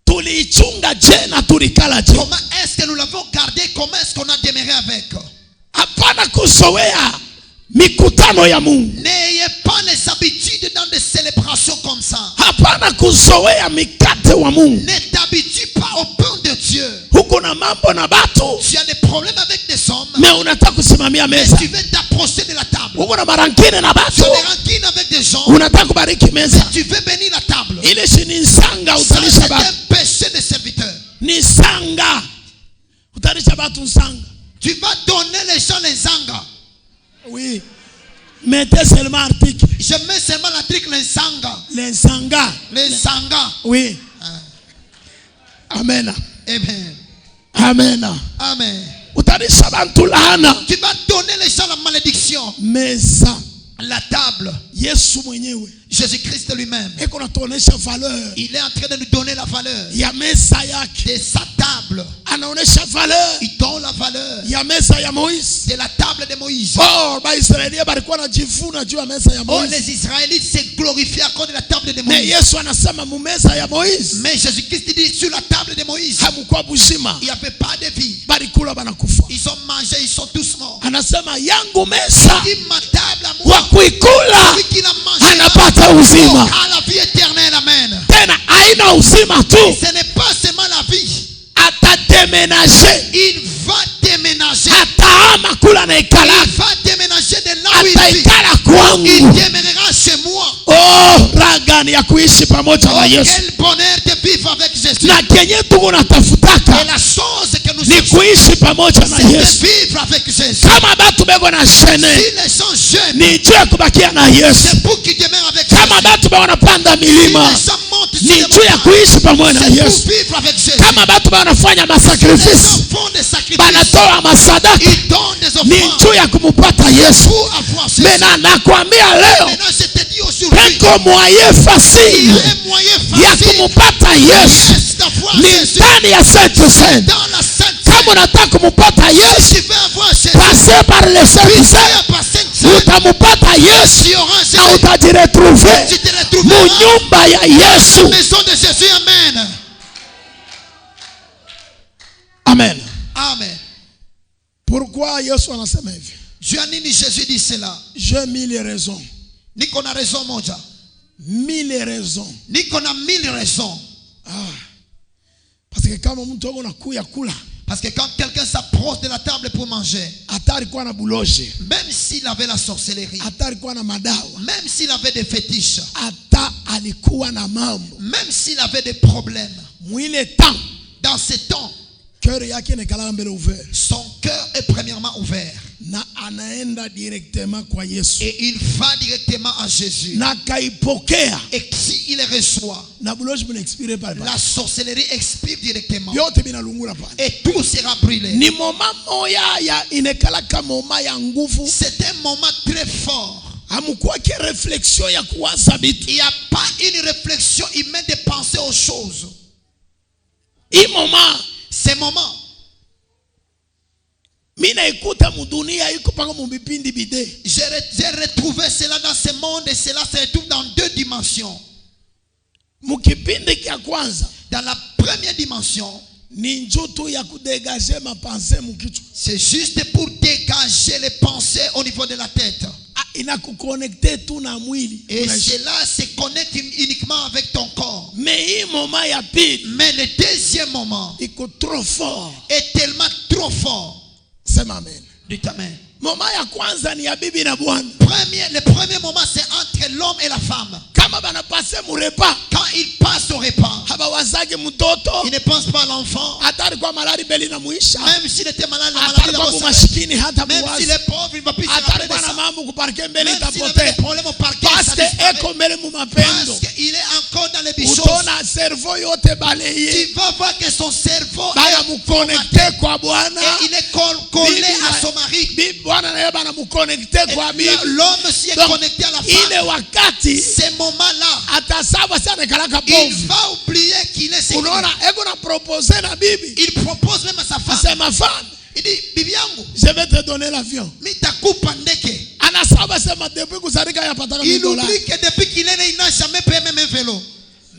Tuliichunga je na tulikala je. Comment est-ce que nous l'avons gardé? Comment est-ce qu'on a demeuré avec? Hapana kuzoea mikutano ya Mungu. N'ayez pas les habitudes dans des célébrations comme ça. Hapana kuzoea mikate wa Mungu. Ne t'habitue pas au pain de Dieu. Huko na mambo na batu. Tu as des problèmes avec des hommes, Mais unataka kusimamia mais meza. tu veux t'approcher de la table. Huko na marankine na Tu batu. as des rancines avec des gens, Unataka kubariki meza. tu veux bénir la table. Ile si ni nsanga Ça, utalisha c'est batu. un péché de serviteur. Ni sanga. Utalisha batu nsanga. Tu vas donner les gens les zangas. Oui. Mettez seulement article. Je mets seulement l'article les zangas. Les sanga. Les zangas. Oui. Amen. Amen. Amen. Amen. Utalisha bantu laana. Tu vas donner les gens la malédiction. Meza. La table. Yesu mwenyewe. Jésus-Christ lui-même. Eko natuonesha valeur Il est en train de nous donner la valeur ya meza yake. de sa table. Anaonesha valeur Il donne la valeur ya meza ya Moïse. de la table de Moïse. Oh, Baisraeli balikuwa najivuna juu ya meza ya Oh, Moïse. les Israélites s'est glorifiés à cause de la table de Mais Moïse. Yesu anasema mu meza ya Moïse Mais Jésus-Christ dit sur la table de Moïse, hamkuwa buzima, il n'y avait pas de vie. balikula banakufa. Ils ont mangé, ils sont tous morts. Anasema yangu meza Il dit ma table à moi. wa kuikula Celui qui l'a mangé anapata uzima. à la vie éternelle. Amen. Tena haina uzima tu, Ce n'est pas seulement la vie. atademenaje, Il va déménager. atahama kula na ikala, Il va déménager de là où il vit. ataikala Il kwangu. demeurera chez moi. Oh, raga ni ya kuishi pamoja Oh, na Yesu. quel bonheur de vivre avec Jésus. Na kenye tuko Et natafutaka la chose que nous ni cherchons, kuishi pamoja na c'est de Yesu. vivre avec Jésus. Kama batu beko na Si shene les gens jeûnent, ni juu ya kubakia na Yesu. c'est pour qu'ils demeurent avec Kama Jésus. batu beko napanda Si milima les gens montent sur ni les juu ya montagnes, kuishi pamoja na c'est pour Yesu. vivre avec Jésus. Kama batu beko nafanya Les masakrifisi, gens font des sacrifices. banatoa masadaka, Ils donnent des ni offrandes juu ya kumupata Yesu. pour avoir Jésus. Mena nakwambia leo Maintenant, je te dis aujourd'hui, peko moye il y fasile a un moyen ya facile kumupata Yesu yes, d'avoir ni Jésus ndani ya Sainte Seine. dans la Sainte Kama Seine. unataka kumupata Si Yesu, tu veux avoir Jésus, passe par le Sainte Seine, par Sainte Seine, utamupata Yesu tu auras na Jésus. utajiretrouve Tu te mu retrouveras nyumba ya dans la Yesu. maison de Jésus. Amen. Amen. Amen. Pourquoi Yesu anasema hivi? Dieu a nini Jésus dit cela? J'ai mille raisons. Niko na raison moja. Mille raisons. Niko na 1000 raisons. Parce que kama mtu wako nakuya kula, Parce que quand quelqu'un s'approche de la table pour manger, hata alikuwa na buloje, même s'il avait la sorcellerie, hata alikuwa na madawa, même s'il avait des fétiches, hata alikuwa na mambo, même s'il avait des problèmes, mwile temps dans ce temps, cœur yake inakalaka mbele ouvert son cœur est premièrement ouvert. na anaenda directement kwa Yesu Et il va directement à Jésus. na kaipokea Et s'il les reçoit, na buloje bina expire pale pale, la sorcellerie expire directement. vyote binalungula pale. Et tout sera brûlé. Ni moma moya ya inekalaka moma ya nguvu. C'est un moment très fort. Hamukwake réflexion ya kuwaza bitu. Il n'y a pas une réflexion humaine de penser aux choses. Hii moment Ces moments, mina ikuta mudunia iko paka mubipindi bide. j'ai retrouvé cela dans ce monde et cela se retrouve dans deux dimensions. Mukipindi kia kwanza Dans la première dimension, ni njoto ya kudegager mapense mukichwa. c'est juste pour dégager les pensées au niveau de la tête. Inakuconnecter tu na mwili. Et cela se connecte uniquement avec ton corps. Mais hii moment ya pili Mais le deuxième moment iko trop fort. est tellement trop fort. Sema amen. Dites amen. Moment ya kwanza ni ya bibi na bwana. Le premier moment, c'est entre l'homme et la femme. Kama bana passe mu repas, Quand ils passent au repas, habawazage mtoto, ils ne pensent pas à l'enfant. hatari kwa malari beli na muisha. Même s'il était malade, la Hatari maladie kwa va s'arrêter. kumashikini hata Même buwazi. s'il est pauvre, il ne va plus se Hatari rappeler de kwa na ça. mambo kuparke mbele Même s'il avait itapotea. des problèmes au parquet, ça Paste disparaît. eko mbele mu mapendo. Parce qu'il est encore dans les bichons. Utona cerveau yote baleye. Tu vas voir que son cerveau Bana est muconnecte kwa bwana. et il est collé à son mari. Bibi bwana naye bana muconnecte Et kwa bibi. l'homme aussi est Donc, connecté à la ile femme. wakati Ces moments-là, atasaba sana kalaka il bovu. va oublier qu'il est sécurisé. Unaona eko na proposer na bibi. Il propose même à sa femme. C'est ma femme. Il dit, bibi yangu, Je vais te donner l'avion. mitakupa ndege. Anasaba sema depuis kuzalika yapataka Il $1000. oublie que depuis qu'il est né, il n'a jamais payé même un vélo.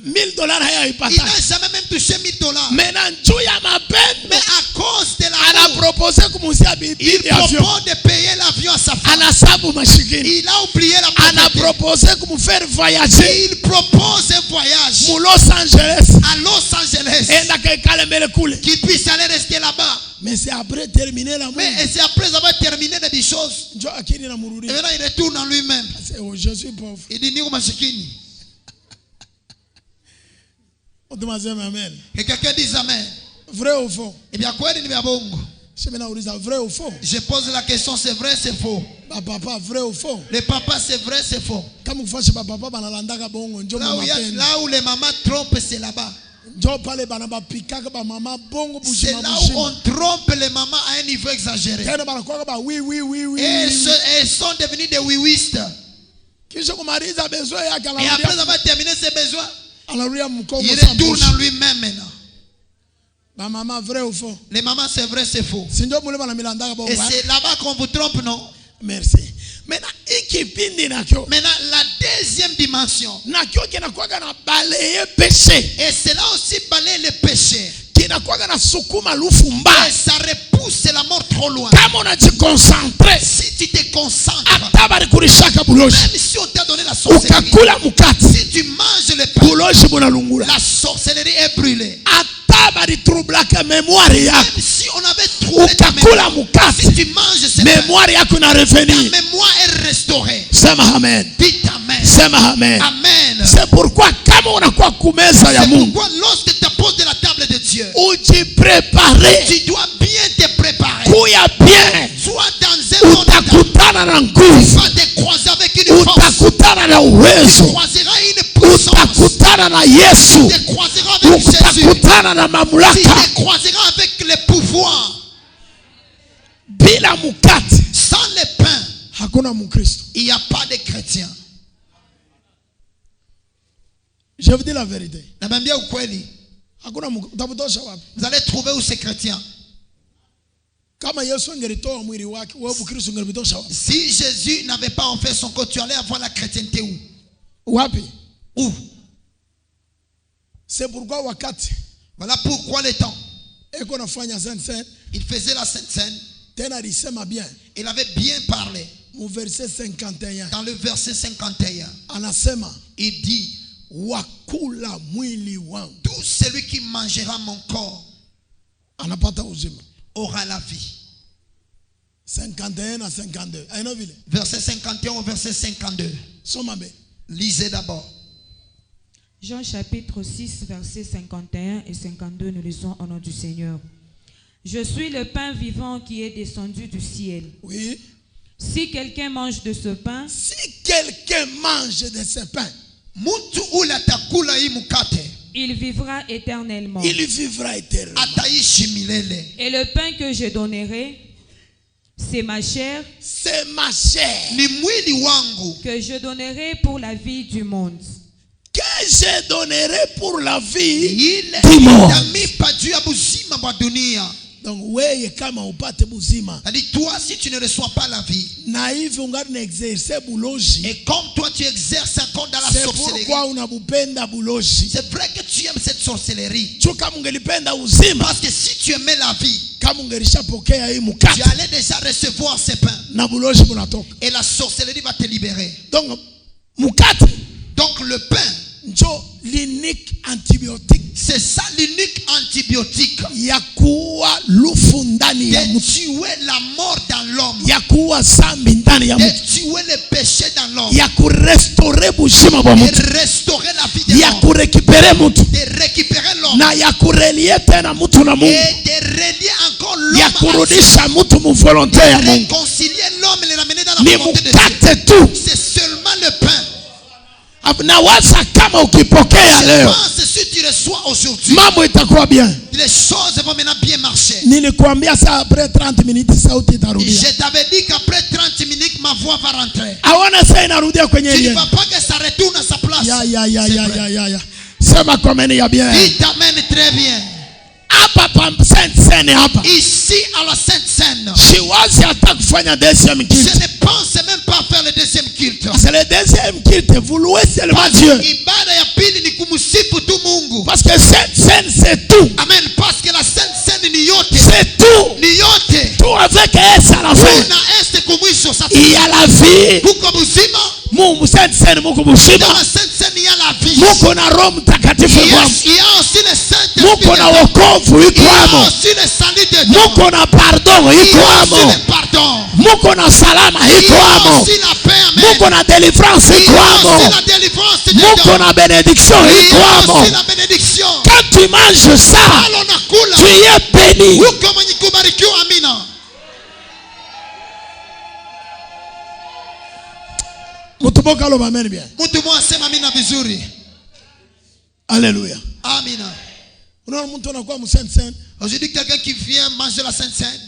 $1000 haya Il ipata. n'a jamais même touché $1000. Maintenant juu ya mapendo Mais à cause de ana l'amour, proposer kumuzia bibi il avion. propose de payer l'avion à sa femme. Anasabu mashikini. Il a oublié la Ana pauvreté. proposer kumfaire voyager Il propose un voyage mu Los Angeles. à Los Angeles. Enda kaikale mbele kule. Qu'il puisse aller rester là-bas. Mais c'est après terminer l'amour. Mais c'est après avoir terminé les choses. Njo akini na Et murudi. maintenant, il retourne en lui-même. C'est oh, je suis pauvre. Il dit, Niko Mashikini. Utumazema amen. Que quelqu'un dise Amen. Vrai ou faux? Eh bien, quoi, il dit bongo. Sheme nauliza vrai ou faux? Je pose la question, c'est vrai, c'est faux. Ba papa vrai ou faux? Les papas, c'est vrai, c'est faux. Kama kufasha ba papa banalandaka bongo njo mapendo. Là où les mamans trompent, c'est là-bas. Njo pale bana bapikaka ba mama bongo C'est bushima là où bushima. on trompe les mamans à un niveau exagéré. Tena banakuwa ba oui oui oui oui. Et elles sont devenues des oui-wistes. Kisha kumaliza besoin yake Et après anarudia avoir terminé ses besoins, anarudia mkongo il sans retourne bouche. en lui-même maintenant. Ba mama vrai ou faux? Les mamans, c'est vrai, c'est faux. Si ndio mule bana milandaka bongo. Et c'est là-bas qu'on vous trompe, non? Merci. Maintenant ikipindi nakyo. Maintenant, la deuxième dimension. Nakyo kinakuwa na balaye péché. Et cela aussi balaye le péché. Kinakuwa na sukuma lufu mbaya. Et ça repousse la mort trop loin. Kama unajikonsantre. Si tu te concentres, Hata bali kulishaka buloshi. même si on t'a donné la sorcellerie, Ukakula mukati. si tu manges le pain, Buloshi bunalungula. la sorcellerie est brûlée. Hata bali troublaka mémoire yako. Même si on avait trouvé ta Ukakula mémoire, mukati. si tu manges ce pain, Mémoire yako na ta revenir. mémoire est restaurée. Sema amen. Dites Amen. Sema amen. Amen. C'est pourquoi kama unakuwa kumeza ya C'est Mungu, pourquoi lorsque tu poses de la table de Dieu, ujiprepare tu dois bien te préparer. kuya bien. Sois dans un monde où Utakutana na tu nguvu, vas te croiser avec une force. utakutana na Tu uwezo, croiseras une puissance. utakutana na Yesu, Tu te croiseras avec Jésus. utakutana na Tu mamlaka. te croiseras avec le pouvoir. Bila mukati Sans le pain, hakuna Mkristo. il n'y a pas de chrétien. Je vous dis la vérité. Naambia ukweli, Hakuna utamtosha wapi? vous allez trouver où ces chrétiens. Kama Yesu angelitoa mwili wake, wewe Mkristo ungelitosha wapi? Si Jésus n'avait pas offert son corps, tu allais avoir la chrétienté où? Wapi? Où? C'est pourquoi wakati Voilà pourquoi le temps. eko nafanya Saint Il faisait la Sainte Seine. tena alisema bien Il avait bien parlé. mu verset 51. Dans le verset 51, Anasema il dit, wakula mwili wangu tout celui qui mangera mon corps anapata uzima. aura la vie. 51 na 52. Aina vile. Verset 51 au verset 52. Soma be. Lisez d'abord. Jean chapitre 6, versets 51 et 52, nous lisons au nom du Seigneur. Je suis le pain vivant qui est descendu du ciel. Oui. Si quelqu'un mange de ce pain, Si quelqu'un mange de ce pain, Mutu ule atakula hii mukate, il vivra éternellement. il vivra éternellement. ataishi milele. Et le pain que je donnerai c'est ma chair c'est ma chair ni mwili wangu que je donnerai pour la vie du monde. que je donnerai pour la vie ile du monde. itamipa juu ya buzima bwa dunia. Donc wewe kama upate buzima C'est-à-dire, toi, si tu ne reçois pas la vie, na hivi ungali na exercer buloji, et comme toi tu exerces encore dans la c'est sorcellerie, pourquoi unabupenda buloji. c'est vrai que tu aimes cette sorcellerie. Chuka mungelipenda uzima Parce que si tu aimais la vie, kama ungelishapokea hii tu mkate allais déjà recevoir ces pains. na buloji bunatoka. Et la sorcellerie va te libérer. Donc mkate Donc le pain, njo l'unique antibiotique c'est ça l'unique antibiotique. ya kuua lufu ndani ya De mtu, tuer la mort dans l'homme. ya kuua zambi ndani ya De mtu, tuer le péché dans l'homme. ya kurestore bushima bwa De mtu, restaurer la vie de ya l'homme. kurekipere mtu De récupérer l'homme. na ya kurelie tena mtu na Mungu, Et de relier encore l'homme ya à Dieu. kurudisha mtu mu volonté ya Mungu. Réconcilier l'homme et le ramener dans la Ni volonté de Dieu. mkate tu. C'est seulement le pain. Na waza kama ukipokea Je leo pense si tu reçois aujourd'hui, mambo itakuwa bien. les choses vont maintenant bien marcher. Nilikwambia saa après 30 minutes sauti itarudia. Je t'avais dit qu'après 30 minutes, ma voix va rentrer. Aona saa inarudia kwenye Tu ne yeye. vas pas que ça retourne à sa place. C'est vrai. Ya. Sema kwa meni ya bien. Il t'amène très bien. Hapa pa Sainte-Seine hapa. Ici à la Sainte Seine, Siwazi hata kufanya deuxième je culte. ne pense même pas faire le deuxième culte. C'est le deuxième culte, vous louez seulement Dieu. Ibada ya pili ni kumsifu tu Mungu. Parce que Sainte-Seine c'est tout. Amen. Parce que la Sainte Seine ni yote. C'est tout. Ni yote. Tout avec S à la fin. Kuna este kumwisho sasa. Il y a la vie. Kuko buzima. Mungu Sainte-Seine Mungu Dans mzima. la Sainte Seine il y a la vie. Mungu na Roho Mtakatifu kwamo. Il y a aussi le Saint-Esprit. Mungu na wokovu Il y a ikwamo. aussi le salut de Dieu. Mungu na pardon Il y a ikwamo. aussi le pardon. Mungu na salama Il y a ikwamo. aussi la paix. Amen. Mungu na délivrance Il y a ikwamo. aussi la délivrance de Mungu Dieu. na bénédiction Il y a ikwamo. aussi la bénédiction. Quand tu manges ça, Palo na kula. tu es béni. Uko mwenye kubarikiwa. Amina. Mutuboka lo amen bien. Mtu mmoja asema amina vizuri. Alléluia. Amina. Unaona mtu anakuwa Sainte-Seine, Aujourd'hui, quelqu'un qui vient manger la Sainte Seine,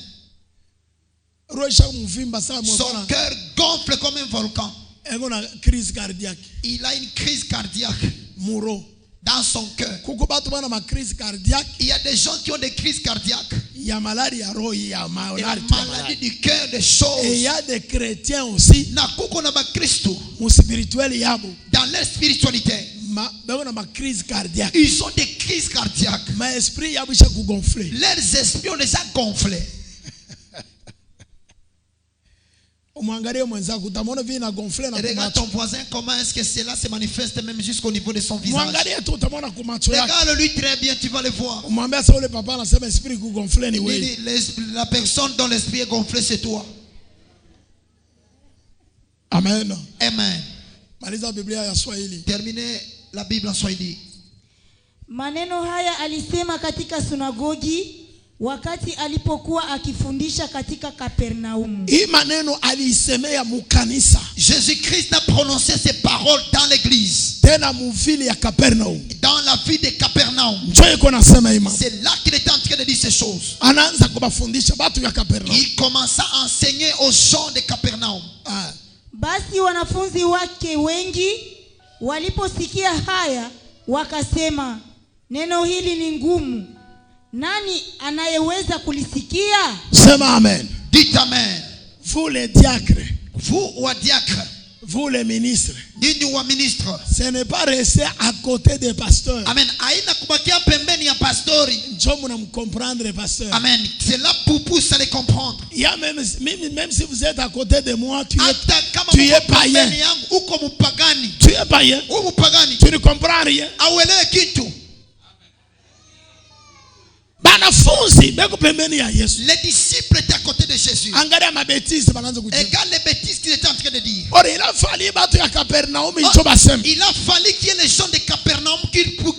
roho isha mvimba sana son mwana. cœur gonfle comme un volcan. Eko na crise cardiaque. Il a une crise cardiaque Muro. dans son cœur. Kuko batu bana ma crise cardiaque Il y a des gens qui ont des crises cardiaques. ya maladi ya roho ya Et la maladi. maladie du cœur, des Et il choses. y a des chrétiens aussi Na kuko na Kristo mu spirituel yabo. dans leur spiritualité. Beko na ma crise cardiaque. Ils ont des crises cardiaques. Ma esprit yabo isha kugonfler. Leurs esprits ont déjà gonflé. Umwangalie mwenzako utamwona vile na gonfler na Regarde kumacho. ton voisin, comment est-ce que cela se manifeste même jusqu'au niveau de son visage. Mwangalie tu utamwona kumacho yake. Regarde-lui très bien, tu vas le voir. Umwambia sasa ule papa anasema esprit kugonfler ni Il wewe. dit, la personne dont l'esprit est gonflé, c'est toi. Amen. Amen. Maliza Biblia ya Swahili. Terminez la Bible en Swahili. Maneno haya alisema katika sunagogi wakati alipokuwa akifundisha katika Kapernaumu. Hii maneno aliisemea mukanisa. Jésus-Christ a prononcé ces paroles dans l'église. Tena muvili ya Kapernaum. Dans la ville de Capernaum. Njoo iko nasema ima. C'est là qu'il était en train de dire ces choses. Anaanza kubafundisha watu ya Kapernaum. Il commença à enseigner aux gens de Capernaum. Ah. Basi wanafunzi wake wengi waliposikia haya wakasema, neno hili ni ngumu, nani anayeweza kulisikia? Sema amen. Dites amen. Vous les diacres, Vous ou diacres, vous les ministres, ninyi wa ministre. ce n'est pas rester à côté des pasteurs. Amen. Aina kubakia pembeni ya pastori. Njoo mnamcomprendre pasteur. Amen. C'est là pour pousser à les comprendre. Il y a même si vous êtes à côté de moi, tu Hata kama tu es mko païen. pembeni yangu uko mpagani. Tu es païen. Uko mpagani. Tu ne comprends rien. Auelewe kitu. Banafunzi beko pembeni ya Yesu. Les disciples étaient à côté de Jésus. Angalia mabetizi banaanza kujibu. Regarde les bêtises qu'il était en train de dire. Ora ila fali batu ya Kapernaum njoo basema. Il a fallu qu'il y ait les gens de Capernaum pour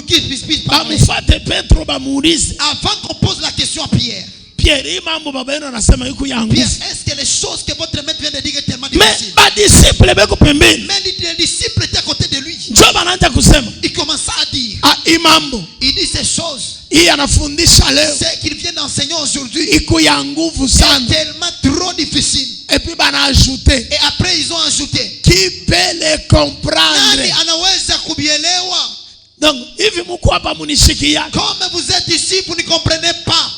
qu'ils puissent parler. Bamufate Petro bamuulize. Avant qu'on pose la question à Pierre. Pierre, hii mambo baba yenu anasema yuko yangu. Pierre, est-ce que les choses que votre maître vient de dire est tellement Mais difficiles? ba disciple beko pembeni. Mais les disciples étaient à côté de lui. Njoo banaanza kusema. Il commença à dire. Ah, hii mambo Il dit ces choses. hii anafundisha leo Ce qu'il vient d'enseigner aujourd'hui iko ya nguvu est sana. tellement trop difficile. Et puis bana ajouter Et après ils ont ajouté, qui peut les comprendre. nani anaweza kubielewa? Donc hivi mko hapa munishikia. Comme vous êtes ici, vous ne comprenez pas.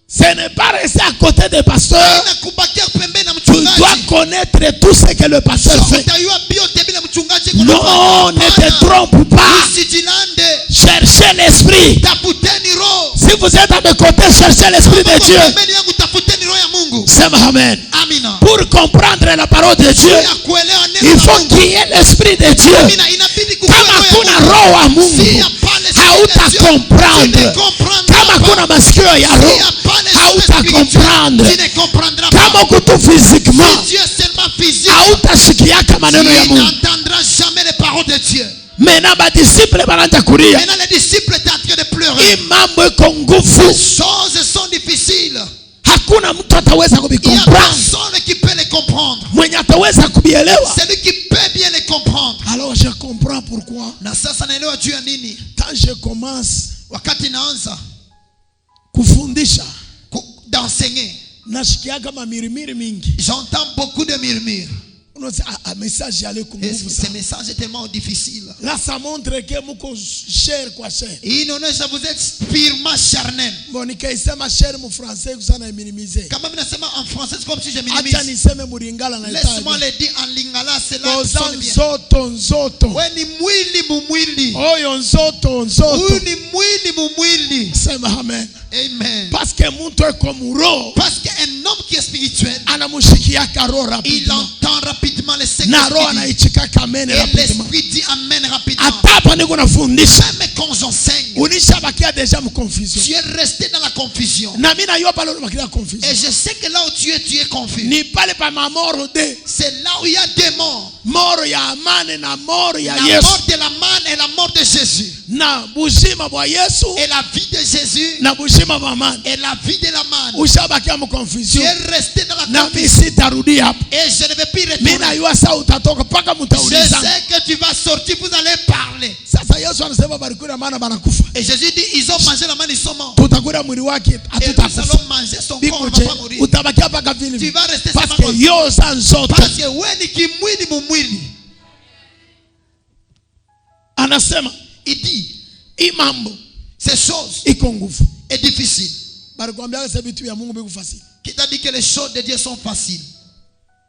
Ce n'est pas rester à côté des pasteurs. Haina kubakia pembeni na Tu dois mchungaji. connaître tout ce que le pasteur So, fait. utayua biote bila mchungaji Non, kunafanya. ne te Hapana. trompe pas. Usijilande. Cherchez l'esprit. Tafuteni roho. Si vous êtes à mes côtés, cherchez l'esprit de Mungu Dieu. pembeni yangu, tafuteni roho ya Mungu. C'est Amen. Amina. Pour comprendre la parole de Dieu, Ya kuelewa neno il la faut Mungu. qu'il y ait l'esprit de Dieu. Amina, inabidi kukuwe Kama roho ya kuna Mungu. roho wa Mungu, Si ya pale si hauta ya Dieu, comprendre. tu ne comprendras Kama pas. kuna masikio ya Si ya roho, pale si hauta spirituel, comprendre. tu ne comprendras Kama pas. kutu physiquement, Si Dieu est seulement physique, hautashikiaka maneno ya tu Mungu. n'entendras jamais les paroles de Dieu. Mena badisiple banaanza kulia. Maintenant les disciples étaient en train de pleurer. Hii mambo iko nguvu. Les choses sont difficiles. Hakuna mtu ataweza Il n'y a kuvikomprendre. personne qui peut les comprendre. Mwenye ataweza kubielewa. Celui qui peut bien les comprendre. Alors je comprends pourquoi Na sasa naelewa juu ya nini. quand je commence Wakati naanza kufundisha d'enseigner, nashikiaga mamirimiri mingi. j'entends beaucoup de murmures. Un message yale Et kunguvu ce sana. message est tellement difficile. Là ça montre que muko cher kwa cher. Et il inaonyesha vous êtes purement charnel. Bon nikaisema cher mu français kusana minimiser. Kama mimi nasema en français, c'est comme si je Acha minimise. niseme muringala na Laisse-moi itaji. le dire en lingala, c'est là que Oza sonne bien. nzoto nzoto. We ni mwili mumwili. Oyo nzoto nzoto. Huyu ni mwili mumwili. Sema amen. Amen. Parce que mtu eko muro Parce qu'un homme qui est spirituel, anamushikiaka roho il rapidement. entend rapidement les secrets Na roho qu'il dit. anaichikaka amen Et rapidement. l'esprit dit amen rapidement. Hata hapa niko nafundisha. Même quand j'enseigne, Unishabakia deja mu confusion. tu es resté dans la confusion. Na mimi najua pale unabakia confusion. Et je sais que là où tu es confus. Ni pale pa mamoro de. C'est là où il y a des morts. Moro ya amani na moro ya La Yesu. mort de la manne et la mort de Jésus. Na buzima bwa Yesu Et la vie de Jésus na buzima bwa amani. et la vie de la manne. Ushabakia mu Tu confusion. es resté dans la Na mimi confusion. sitarudi hapo. Et je ne vais plus Mimi retourner. najua saa utatoka paka Je mtauliza. sais que tu vas sortir, vous allez parler. Sasa Yesu anasema barikura maana banakufa. Et Jésus dit, ils ont mangé la manne, ils sont morts. Tutakula mwili wake Et nous hatutakufa. allons manger son corps, on ne Bikuje va pas mourir. utabakia paka vile. Tu vas rester Parce seulement que comme yo za nzoto. Parce que weni kimwili mumwili. Anasema Il dit, hii mambo ces choses iko nguvu. est difficile. Balikwambia sasa vitu vya Mungu biku fasili. Qui t'a dit que les choses de Dieu sont faciles?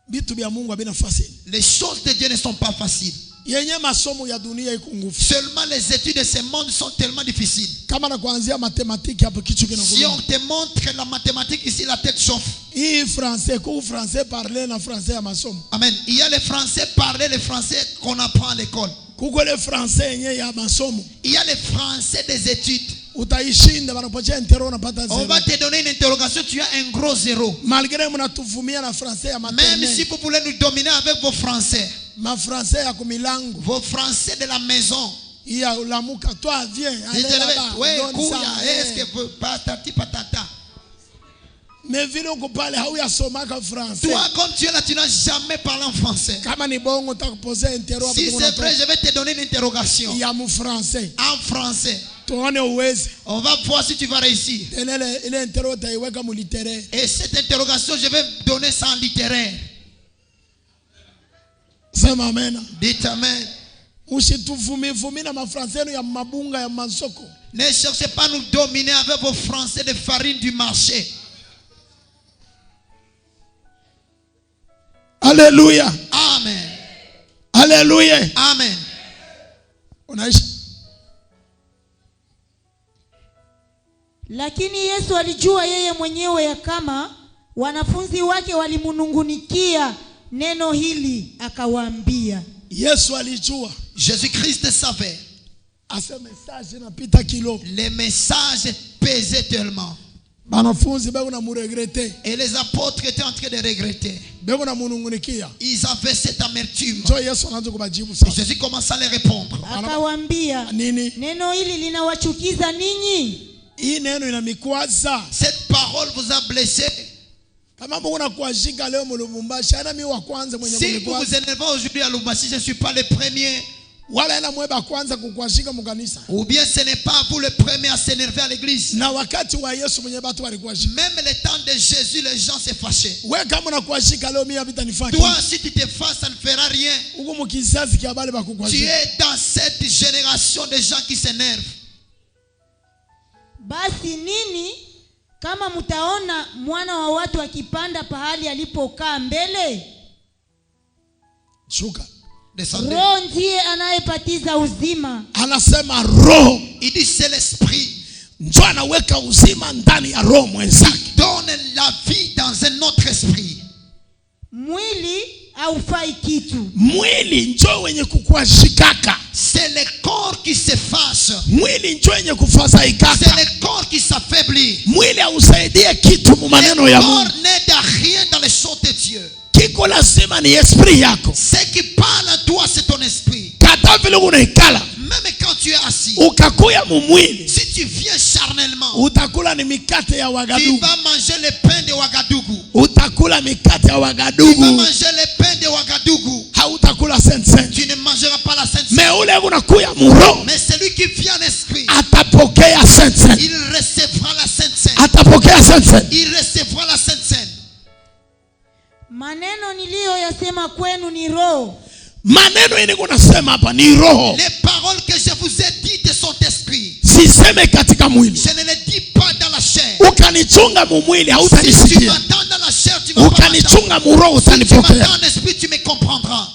Vitu vya Mungu habina fasili. Les choses de Dieu ne sont pas faciles. Yenye masomo ya dunia iko nguvu. Seulement les études de ce monde sont tellement difficiles. Kama na kuanzia matematiki hapo kichwa Si kinakuuma. on te montre la mathématique ici, la tête chauffe. Hii français kwa français parler na français ya masomo. Amen. Il y a les français parler, les français qu'on apprend à l'école. Kuko le français yenye ya masomo. Il y a les français des études. Utaishinda wanapochea intero unapata On zero. va te donner une interrogation, tu as un gros zéro. Malgré mnatuvumia na français ya Même maternelle. si vous voulez nous dominer avec vos français, Ma français ya kumilango. vos français de la maison. Ya ulamuka toi viens. Ils allez te là-bas, disent, ouais, donne kouya, ça, est-ce eh. que patati patata. Mais vile uko pale hauyasomaka français. Toi, comme tu es là, tu n'as jamais parlé en français. Kama ni bongo utakupoza intero hapo Si kuna c'est vrai, je vais te donner une interrogation ya mu français. en français. Tuone uweze. On va voir si tu vas réussir. Ile intero utaiweka mu littéraire. Et cette interrogation, je vais donner ça en littéraire. Sema amen. Dites amen. Usituvumi na mafransa yenu ya mabunga ya masoko. Ne cherchez pas à nous dominer avec vos français de farine du marché. Alléluia. Amen. Alléluia. Amen. Unaisha. Lakini Yesu alijua yeye mwenyewe ya kama wanafunzi wake walimunungunikia neno hili, akawaambia. Yesu alijua. Jésus-Christ savait. Ase message inapita kilo. Les messages pesaient tellement. Banafunzi beko na muregrete. Et les apôtres étaient en train de regretter. Beko na munungunikia. Ils avaient cette amertume. Ndio Yesu anaanza kubajibu Et sasa. Jésus commence à les répondre. Akawaambia, Nini? neno hili linawachukiza ninyi? Hii neno inamikwaza. Cette parole vous a blessé. Kama Mungu anakuashika leo mu Lubumbashi, ana mimi wa kwanza mwenye Si vous vous kunikwaza. énervez aujourd'hui à Lubumbashi, je ne suis pas le premier. wala ena mweba kwanza kukwashika mukanisa. Ou bien ce n'est pas vous le premier à s'énerver à l'église. Na wakati wa Yesu mwenye batu walikuashika. Même le temps de Jésus, les gens se fâchaient. Wewe kama unakuashika leo mimi habita nifaki. Toi, si tu te fâches, ça ne fera rien. Uko mukizazi kia bale Tu bakukwashika. es dans cette génération de gens qui s'énervent. Basi nini kama mtaona mwana wa watu akipanda pahali alipokaa mbele? Shuka. Descendez. Roho ndiye anayepatiza uzima. Anasema roho. Il dit c'est l'esprit. Ndio anaweka uzima ndani ya roho mwenzake. Donne la vie dans un autre esprit. Mwili haufai kitu. Mwili ndio wenye kukwashikaka. C'est le corps qui se fâche. Mwili ndio wenye kufadhaika. C'est le corps qui s'affaiblit. Mwili hausaidie kitu mu maneno ya Le Mungu. corps n'aide à rien dans les choses de Dieu. Kiko lazima ni esprit yako. Ce qui parle à toi, c'est ton esprit. Kata vile unaikala. Même quand tu es assis, Ukakuya mu mwili. si tu viens charnellement, Utakula ni mikate ya tu Wagadugu. vas manger le pain de Ouagadougou. Utakula mikate ya Tu vas Wagadugu. manger le pain de Ouagadougou. Hautakula sense. Tu ne mangeras pas la Sainte Me Seine. ule unakuya mu roho. Mais celui qui vient en esprit, Atapokea sense. il recevra la Sainte Seine. Atapokea sense. Il recevra la Sainte Seine. Maneno niliyoyasema kwenu ni roho. Maneno yenye kunasema hapa ni roho. Les paroles que je vous ai dites sont esprit. Siseme katika mwili. Je ne les dis pas dans la chair. Ukanichunga mu mwili Si tu hautanisikia. m'entends dans la chair, tu vas pas m'entendre. Ukanichunga mu roho Si tu utanipokea. m'entends en esprit, tu me comprendras.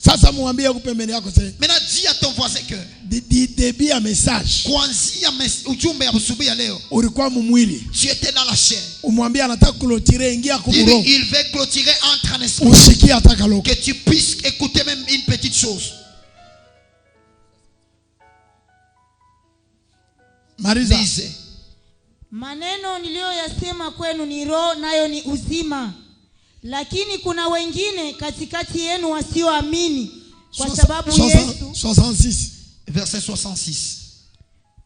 Sasa muambie kupembeni yako sasa. Maintenant, dis à ton voisin que Debia ya message. kuanzia ujumbe ya asubuhi ya leo, Ulikuwa mu mwili. tu étais dans la chair. Umwambie anataka kulotire ingia Dis-lui, kumuro. il veut clôturer entre en esprit. Usikie ataka loko. Que tu puisses écouter même une petite chose. Mariza. Lisez. Maneno niliyoyasema kwenu ni roho nayo ni uzima. Lakini kuna wengine katikati yenu wasioamini kwa sababu Yesu 66. Verset 66.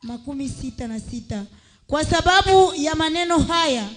66. Kwa sababu ya maneno haya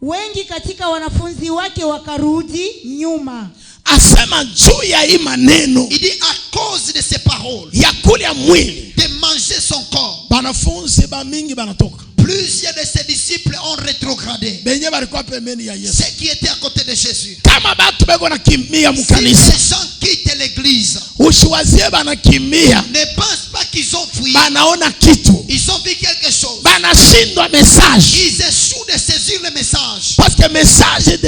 wengi katika wanafunzi wake wakarudi nyuma. Asema juu ya hii maneno Il dit à cause de ces paroles, ya kulia mwili. de manger son corps, Banafunzi ba mingi banatoka. plusieurs de ses disciples ont rétrogradé. Benye balikuwa pembeni ya Yesu. Ceux qui étaient à côté de Jésus. Kama batu beko nakimbia Si mukanisa. les gens quittent l'église, Usiwazie banakimbia. ne pense pas qu'ils ont fui. Banaona kitu. Ils ont vu quelque chose. Banashindwa message. Ils échouent de saisir le message. Parce que message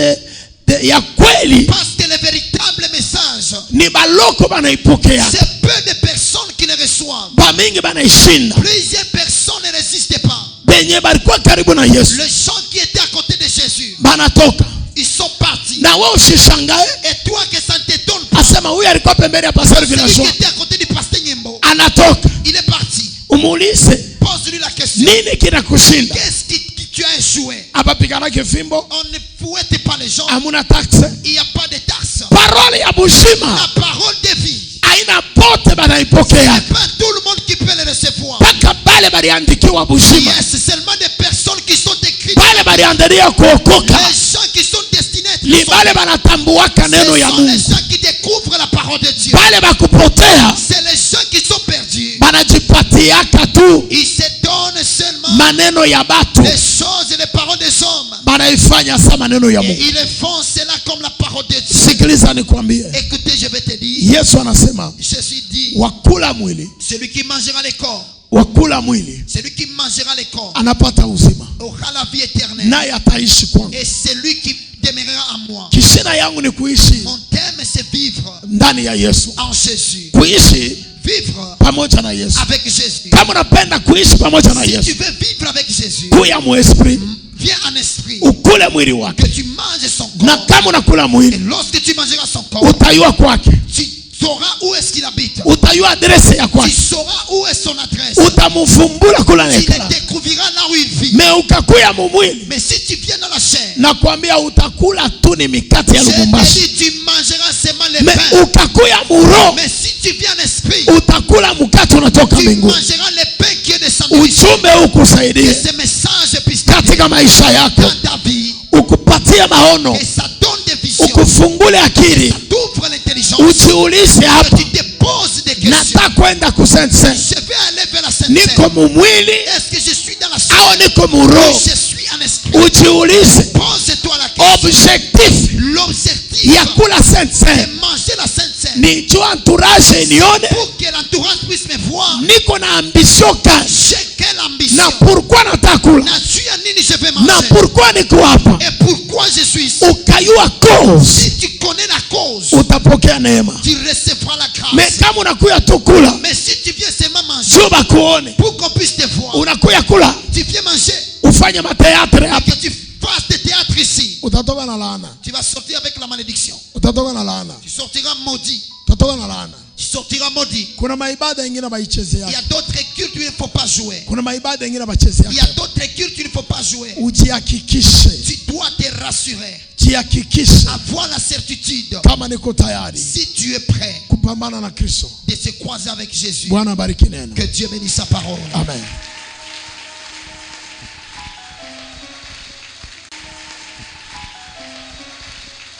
ya kweli Parce que le véritable message, ni baloko banaipokea. c'est peu de personnes qui le reçoivent. Ba mingi banaishinda. Plusieurs personnes ne résistent pas. Benye balikuwa karibu na Yesu. Les gens qui étaient à côté de Jésus, Banatoka. ils sont partis. Na wewe usishangae. Et toi que ça ne t'étonne pas, Asema huyu alikuwa pembeni ya pastor celui qui Villageois. était à côté du pasteur Nyembo, Anatoka. il est parti. Umuulize Pose-lui la question. nini kinakushinda? Qu'est-ce qui tu as échoué? Hapa piganake fimbo. On ne fouette pas les gens. Hamuna taxe. Il n'y a pas de taxe. Parole ya bushima. La parole de vie. Aina pote banaipokea. C'est pas tout le monde qui peut le recevoir. Paka bale baliandikiwa bushima. Yes, c'est seulement des personnes qui sont écrites. Bale baliandalia kuokoka. Les gens qui sont destinés à être Ni bale banatambuaka neno ya ce sont les Mungu. gens qui découvrent la parole de Dieu. Bale bakupotea C'est les gens qui sont perdus. banajipatiaka tu Ils se donnent seulement maneno ya batu. les choses et les paroles des hommes. Banaifanya sa maneno ya Et Mungu. ils font cela comme la parole de Dieu. Sikiliza nikwambie. Écoutez, je vais te dire. Yesu anasema Jésus dit, wakula mwili, celui qui mangera les corps, wakula mwili celui qui mangera les corps, anapata uzima. aura la vie éternelle. Naye ataishi kwangu. Et celui qui demeurera en moi. Kishina yangu ni kuishi Mon thème, c'est vivre ndani ya Yesu. en Jésus. Kuishi Vivre pamoja na Yesu. avec Jésus. Kama unapenda kuishi pamoja na Si tu Yesu, veux vivre avec Jésus, kuya mu esprit, viens en esprit. ukule mwili wake. Que tu manges son Na corps. kama unakula Et mwili, lorsque tu mangeras son corps, utayua kwake. tu sauras où est-ce qu'il habite. Utayua adrese ya Tu kwake. sauras où est son adresse. Utamfumbula kula Tu nekala. le découvriras là où il vit. Me ukakuya mu mwili, Mais si tu viens dans la chair, nakwambia utakula tu ni mikate ya je te Lubumbashi. dis, tu mangeras seulement les Me pains. ukakuya mu roho, Mais si tu viens en esprit, utakula mkate unatoka tu mbinguni. mangeras les pains qui est descendu du ciel. Ujumbe huu Que kusaidie ce message puisse katika maisha yako, dans ta vie. ukupatie maono, Et ça donne des visions. ukufungule akili, Ça t'ouvre l'intelligence. ujiulize Que hapa, tu te poses des questions. nataka kwenda ku Sainte Seine, Je vais aller vers la Sainte niko Seine. mumwili Est-ce que je suis dans la au chair? niko muroho? Je suis en esprit. Ujiulize Pose-toi la question. objectif L'objectif ya kula Sainte c'est Seine manger la Sainte Seine. ni juu entourage inione Pour que l'entourage puisse me voir. niko na ambition gani J'ai quelle ambition? na pourquoi nataka kula Na juu ya nini je vais na manger? pourquoi niko hapa. Et pourquoi je suis ici? Ukayua cause Si tu connais la cause, utapokea neema. tu recevras la Me grâce. kama unakuya tu kula Mais si tu viens seulement manger, juu bakuone, pour qu'on puisse te voir, unakuya kula tu viens manger, ufanye mateatre et hapa, que tu fasses des théâtres ici, utatoka na laana, tu vas sortir avec la malédiction. utatoka na laana, Tu sortiras maudit. utatoka na laana. Tu sortiras maudit. Kuna maibada ingine Il y baichezea, a d'autres cultes où il ne faut pas jouer. kuna maibada ingine bachezea. Il y a d'autres cultes où il ne faut pas jouer. Ujihakikishe, Tu dois te rassurer, jihakikishe avoir la certitude, kama niko tayari si tu es prêt, kupambana na Kristo. de se croiser avec Jésus. Bwana bariki neno. Que Dieu bénisse sa parole. Amen.